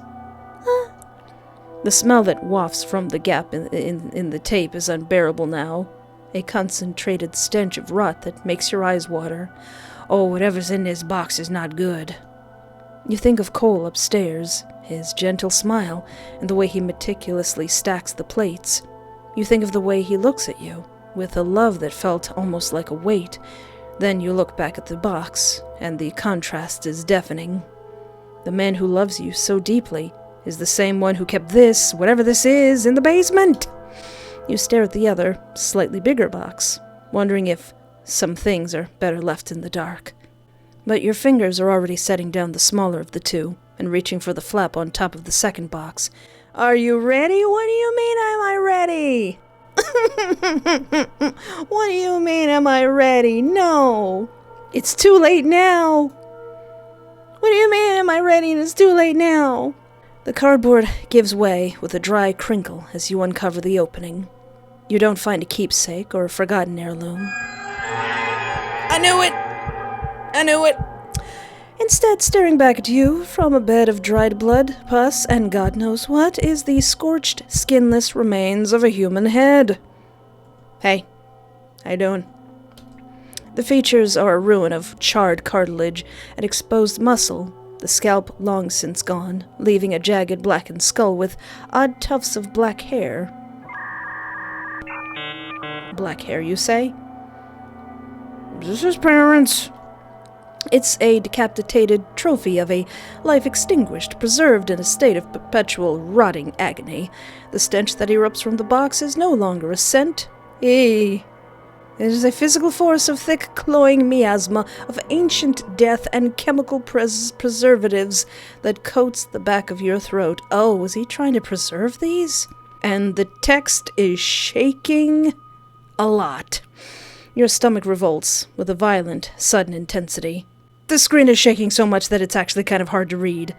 The smell that wafts from the gap in the tape is unbearable now. A concentrated stench of rot that makes your eyes water. Oh, whatever's in this box is not good. You think of Cole upstairs, his gentle smile, and the way he meticulously stacks the plates. You think of the way he looks at you, with a love that felt almost like a weight. Then you look back at the box, and the contrast is deafening. The man who loves you so deeply is the same one who kept this, whatever this is, in the basement. You stare at the other, slightly bigger box, wondering if some things are better left in the dark. But your fingers are already setting down the smaller of the two, and reaching for the flap on top of the second box. Are you ready? What do you mean, am I ready? What do you mean, am I ready? No! It's too late now! What do you mean, am I ready and it's too late now? The cardboard gives way with a dry crinkle as you uncover the opening. You don't find a keepsake or a forgotten heirloom. I knew it! I knew it! Instead, staring back at you from a bed of dried blood, pus, and God knows what, is the scorched, skinless remains of a human head. Hey, how you doing? The features are a ruin of charred cartilage and exposed muscle, the scalp long since gone, leaving a jagged blackened skull with odd tufts of black hair. Black hair, you say? This is parents. It's a decapitated trophy of a life extinguished, preserved in a state of perpetual rotting agony. The stench that erupts from the box is no longer a scent. It is a physical force of thick, cloying miasma of ancient death and chemical preservatives that coats the back of your throat. Oh, was he trying to preserve these? And the text is shaking a lot. Your stomach revolts with a violent, sudden intensity. The screen is shaking so much that it's actually kind of hard to read.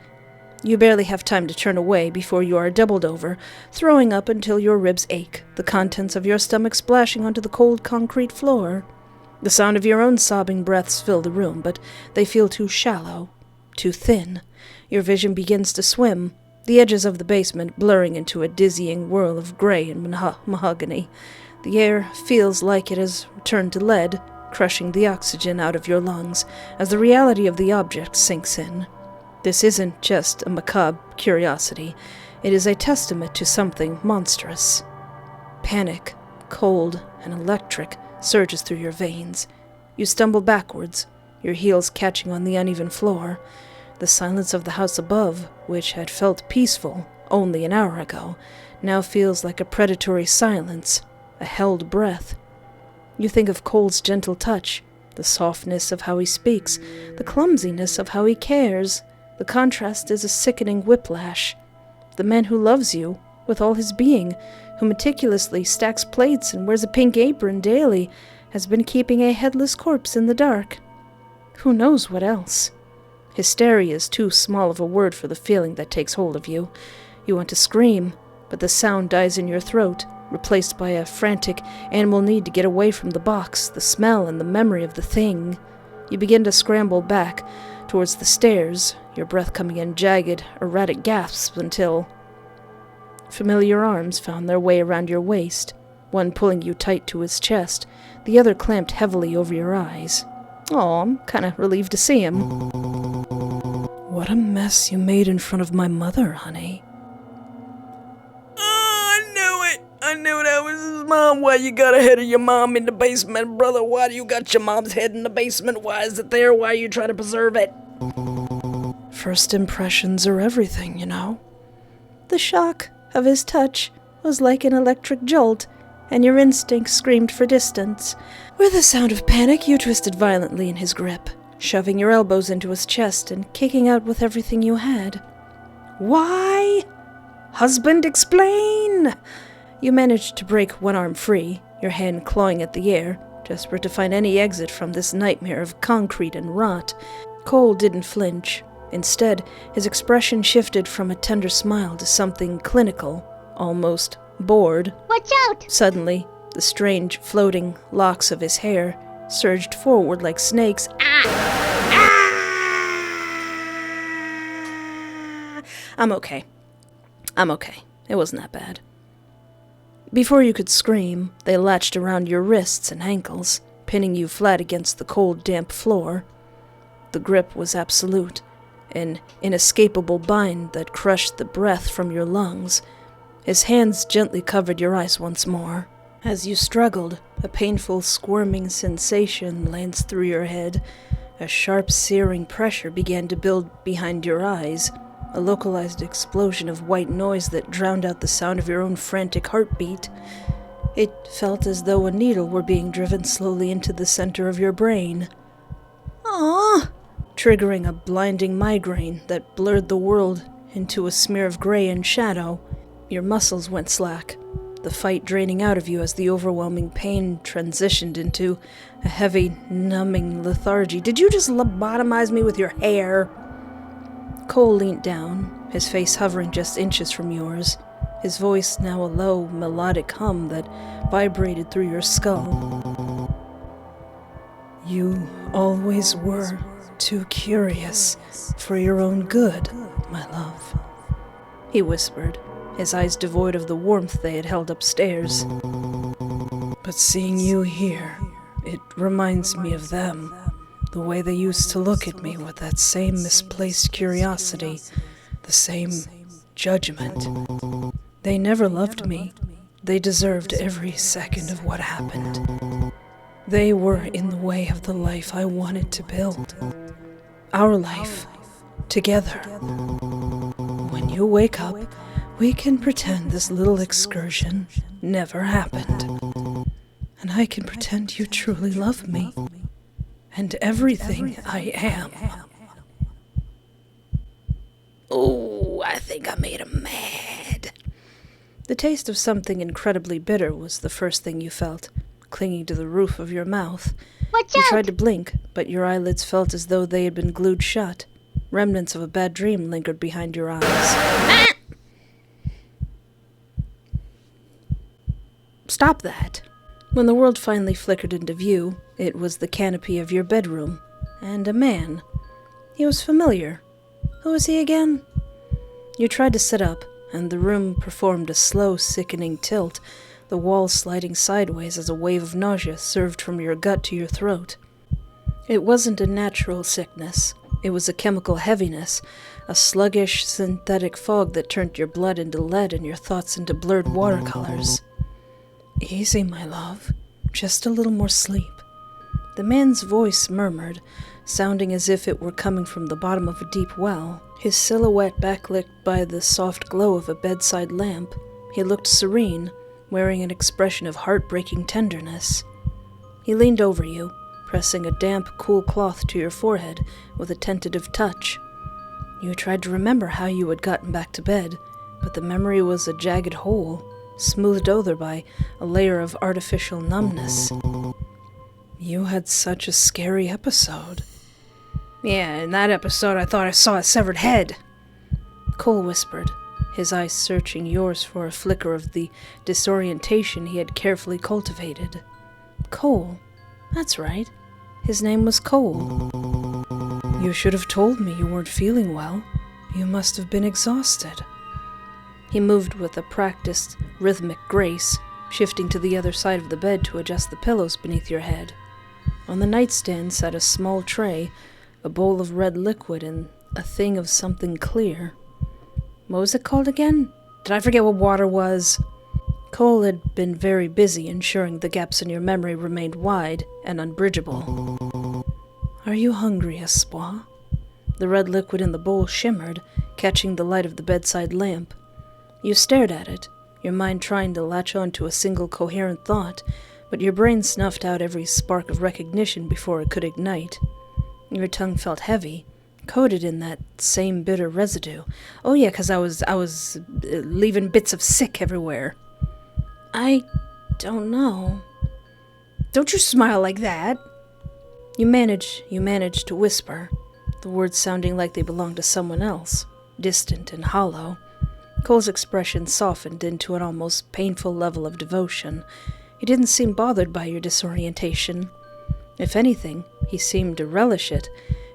You barely have time to turn away before you are doubled over, throwing up until your ribs ache, the contents of your stomach splashing onto the cold concrete floor. The sound of your own sobbing breaths fill the room, but they feel too shallow, too thin. Your vision begins to swim, the edges of the basement blurring into a dizzying whirl of gray and mahogany. The air feels like it has turned to lead, crushing the oxygen out of your lungs as the reality of the object sinks in. This isn't just a macabre curiosity. It is a testament to something monstrous. Panic, cold and electric, surges through your veins. You stumble backwards, your heels catching on the uneven floor. The silence of the house above, which had felt peaceful only an hour ago, now feels like a predatory silence, a held breath. You think of Cole's gentle touch, the softness of how he speaks, the clumsiness of how he cares. The contrast is a sickening whiplash. The man who loves you, with all his being, who meticulously stacks plates and wears a pink apron daily, has been keeping a headless corpse in the dark. Who knows what else? Hysteria is too small of a word for the feeling that takes hold of you. You want to scream, but the sound dies in your throat, replaced by a frantic animal need to get away from the box, the smell, and the memory of the thing. You begin to scramble back towards the stairs, your breath coming in jagged, erratic gasps until familiar arms found their way around your waist, one pulling you tight to his chest, the other clamped heavily over your eyes. Oh, I'm kind of relieved to see him. What a mess you made in front of my mother, honey. I knew that was his mom. Why you got ahead of your mom in the basement, brother? Why do you got your mom's head in the basement? Why is it there? Why are you trying to preserve it? First impressions are everything, you know. The shock of his touch was like an electric jolt, and your instincts screamed for distance. With a sound of panic, you twisted violently in his grip, shoving your elbows into his chest and kicking out with everything you had. Why? Husband, explain! You managed to break one arm free, your hand clawing at the air, desperate to find any exit from this nightmare of concrete and rot. Cole didn't flinch. Instead, his expression shifted from a tender smile to something clinical, almost bored. Watch out! Suddenly, the strange, floating locks of his hair surged forward like snakes. I'm okay. It wasn't that bad. Before you could scream, they latched around your wrists and ankles, pinning you flat against the cold, damp floor. The grip was absolute, an inescapable bind that crushed the breath from your lungs. His hands gently covered your eyes once more. As you struggled, a painful, squirming sensation lanced through your head. A sharp, searing pressure began to build behind your eyes, a localized explosion of white noise that drowned out the sound of your own frantic heartbeat. It felt as though a needle were being driven slowly into the center of your brain. Ah! Triggering a blinding migraine that blurred the world into a smear of gray and shadow. Your muscles went slack, the fight draining out of you as the overwhelming pain transitioned into a heavy, numbing lethargy. Did you just lobotomize me with your hair? Cole leaned down, his face hovering just inches from yours, his voice now a low, melodic hum that vibrated through your skull. You always were too curious for your own good, my love, he whispered, his eyes devoid of the warmth they had held upstairs. But seeing you here, it reminds me of them, the way they used to look at me with that same misplaced curiosity, the same judgment. They never loved me. They deserved every second of what happened. They were in the way of the life I wanted to build. Our life, together. When you wake up, we can pretend this little excursion never happened. And I can pretend you truly love me. And everything I am. Oh, I think I made him mad. The taste of something incredibly bitter was the first thing you felt, clinging to the roof of your mouth. Watch You out! tried to blink, but your eyelids felt as though they had been glued shut. Remnants of a bad dream lingered behind your eyes. Stop that. When the world finally flickered into view, it was the canopy of your bedroom, and a man. He was familiar. Who was he again? You tried to sit up, and the room performed a slow, sickening tilt, the walls sliding sideways as a wave of nausea surged from your gut to your throat. It wasn't a natural sickness. It was a chemical heaviness, a sluggish, synthetic fog that turned your blood into lead and your thoughts into blurred watercolors. Easy, my love. Just a little more sleep. The man's voice murmured, sounding as if it were coming from the bottom of a deep well, his silhouette backlit by the soft glow of a bedside lamp. He looked serene, wearing an expression of heartbreaking tenderness. He leaned over you, pressing a damp, cool cloth to your forehead with a tentative touch. You tried to remember how you had gotten back to bed, but the memory was a jagged hole, smoothed over by a layer of artificial numbness. You had such a scary episode. Yeah, in that episode I thought I saw a severed head, Cole whispered, his eyes searching yours for a flicker of the disorientation he had carefully cultivated. Cole. That's right. His name was Cole. You should have told me you weren't feeling well. You must have been exhausted. He moved with a practiced, rhythmic grace, shifting to the other side of the bed to adjust the pillows beneath your head. On the nightstand sat a small tray, a bowl of red liquid, and a thing of something clear. What was it called again? Did I forget what water was? Cole had been very busy ensuring the gaps in your memory remained wide and unbridgeable. Are you hungry, Espoir? The red liquid in the bowl shimmered, catching the light of the bedside lamp. You stared at it, your mind trying to latch on to a single coherent thought, but your brain snuffed out every spark of recognition before it could ignite. Your tongue felt heavy, coated in that same bitter residue. Oh yeah, 'cause I was leaving bits of sick everywhere. I don't know. Don't you smile like that. You managed to whisper, the words sounding like they belonged to someone else, distant and hollow. Cole's expression softened into an almost painful level of devotion. He didn't seem bothered by your disorientation. If anything, he seemed to relish it,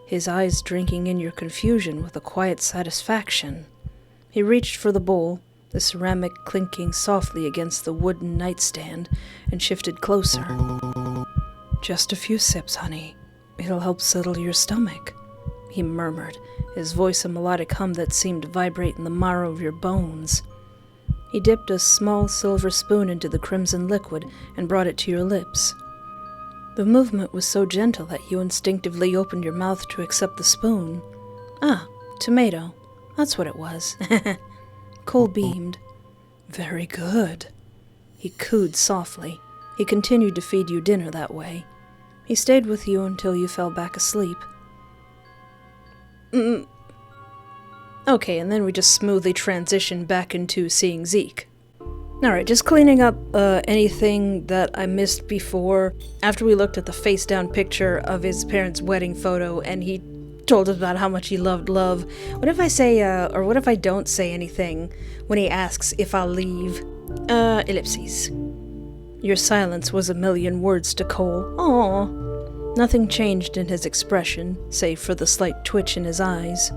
his eyes drinking in your confusion with a quiet satisfaction. He reached for the bowl, the ceramic clinking softly against the wooden nightstand, and shifted closer. "Just a few sips, honey. It'll help settle your stomach," he murmured, his voice a melodic hum that seemed to vibrate in the marrow of your bones. He dipped a small silver spoon into the crimson liquid and brought it to your lips. The movement was so gentle that you instinctively opened your mouth to accept the spoon. "Ah, tomato. That's what it was." Cole beamed. "Very good." He cooed softly. He continued to feed you dinner that way. He stayed with you until you fell back asleep. Okay, and then we just smoothly transitioned back into seeing Zeke. Alright, just cleaning up anything that I missed before. After we looked at the face-down picture of his parents' wedding photo, and he told us about how much he loved love. What if I say, or what if I don't say anything when he asks if I'll leave? Ellipses. Your silence was a million words to Cole. Aww. Nothing changed in his expression, save for the slight twitch in his eyes.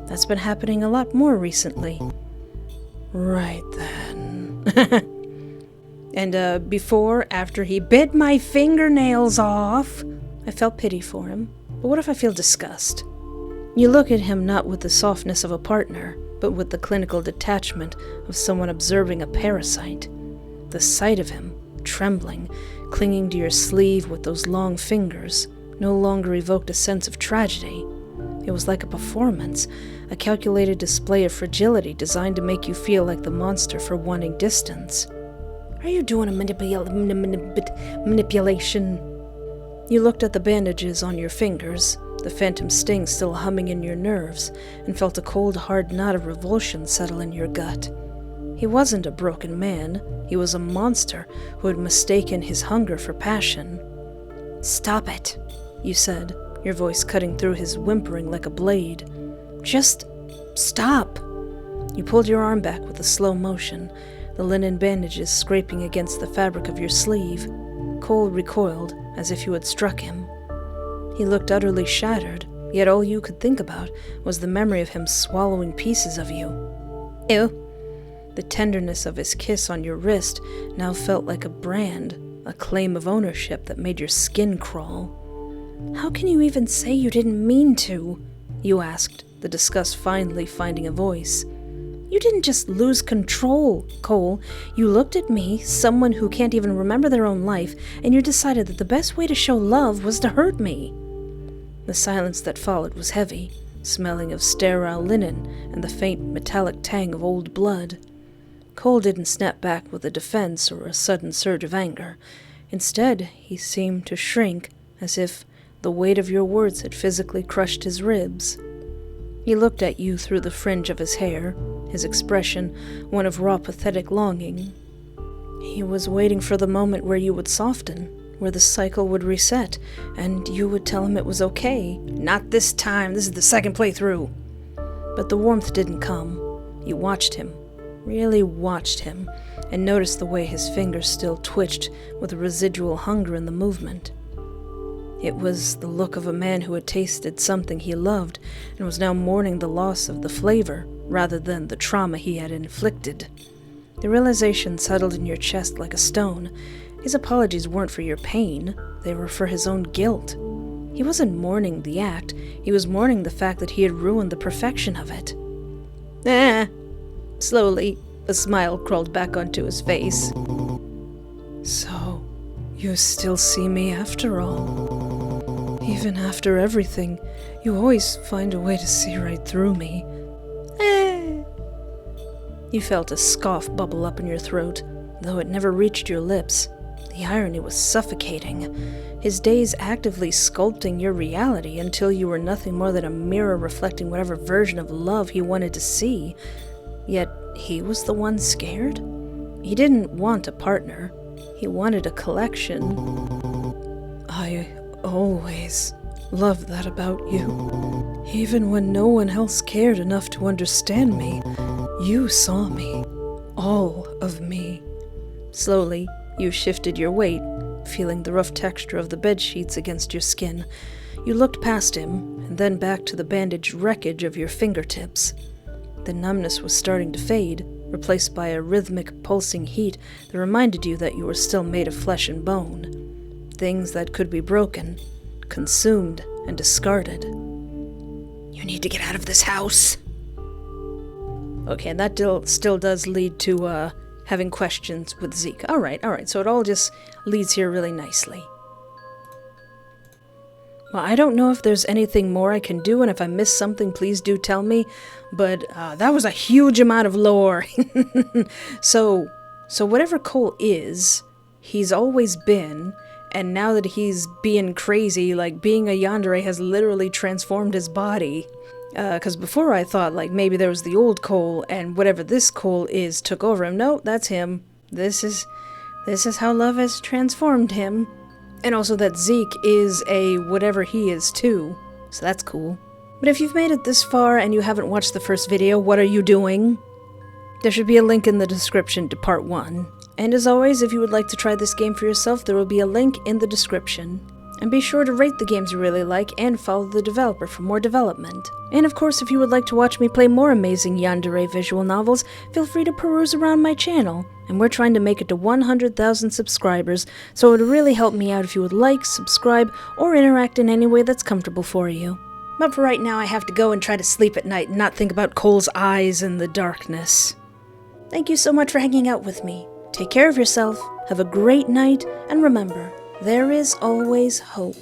That's been happening a lot more recently. Right then. And, after he bit my fingernails off, I felt pity for him. But what if I feel disgust? You look at him not with the softness of a partner, but with the clinical detachment of someone observing a parasite. The sight of him, trembling, clinging to your sleeve with those long fingers, no longer evoked a sense of tragedy. It was like a performance, a calculated display of fragility designed to make you feel like the monster for wanting distance. Are you doing a manipulation? You looked at the bandages on your fingers, the phantom sting still humming in your nerves, and felt a cold, hard knot of revulsion settle in your gut. He wasn't a broken man. He was a monster who had mistaken his hunger for passion. "Stop it," you said, your voice cutting through his whimpering like a blade. "Just stop." You pulled your arm back with a slow motion, the linen bandages scraping against the fabric of your sleeve. Cole recoiled, as if you had struck him. He looked utterly shattered, yet all you could think about was the memory of him swallowing pieces of you. Ew. The tenderness of his kiss on your wrist now felt like a brand, a claim of ownership that made your skin crawl. "How can you even say you didn't mean to?" you asked, the disgust finally finding a voice. "You didn't just lose control, Cole. You looked at me, someone who can't even remember their own life, and you decided that the best way to show love was to hurt me." The silence that followed was heavy, smelling of sterile linen and the faint metallic tang of old blood. Cole didn't snap back with a defense or a sudden surge of anger. Instead, he seemed to shrink, as if the weight of your words had physically crushed his ribs. He looked at you through the fringe of his hair, his expression one of raw, pathetic longing. He was waiting for the moment where you would soften, where the cycle would reset, and you would tell him it was okay. "Not this time, this is the second playthrough." But the warmth didn't come. You watched him, really watched him, and noticed the way his fingers still twitched with residual hunger in the movement. It was the look of a man who had tasted something he loved and was now mourning the loss of the flavor rather than the trauma he had inflicted. The realization settled in your chest like a stone. His apologies weren't for your pain, they were for his own guilt. He wasn't mourning the act, he was mourning the fact that he had ruined the perfection of it. Slowly, a smile crawled back onto his face. "So, you still see me after all. Even after everything, you always find a way to see right through me." You felt a scoff bubble up in your throat, though it never reached your lips. The irony was suffocating. His days actively sculpting your reality until you were nothing more than a mirror reflecting whatever version of love he wanted to see. Yet he was the one scared? He didn't want a partner. He wanted a collection. "I always loved that about you," Even when no one else cared enough to understand me, you saw me. All of me. Slowly, you shifted your weight, feeling the rough texture of the bed sheets against your skin. You looked past him, and then back to the bandaged wreckage of your fingertips. The numbness was starting to fade, replaced by a rhythmic, pulsing heat that reminded you that you were still made of flesh and bone. Things that could be broken, consumed, and discarded. You need to get out of this house. Okay, and that still does lead to, having questions with Zeke. Alright, so it all just leads here really nicely. Well, I don't know if there's anything more I can do, and if I missed something, please do tell me, but that was a huge amount of lore. So whatever Cole is, he's always been, and now that he's being crazy, like, being a Yandere has literally transformed his body. Because before I thought, like, maybe there was the old Cole, and whatever this Cole is took over him. No, that's him. This is how love has transformed him. And also that Zeke is a whatever he is too, so that's cool. But if you've made it this far and you haven't watched the first video, what are you doing? There should be a link in the description to part 1. And as always, if you would like to try this game for yourself, there will be a link in the description. And be sure to rate the games you really like and follow the developer for more development. And of course, if you would like to watch me play more amazing Yandere visual novels, feel free to peruse around my channel. And we're trying to make it to 100,000 subscribers, so it would really help me out if you would like, subscribe, or interact in any way that's comfortable for you. But for right now, I have to go and try to sleep at night and not think about Cole's eyes in the darkness. Thank you so much for hanging out with me. Take care of yourself, have a great night, and remember, there is always hope.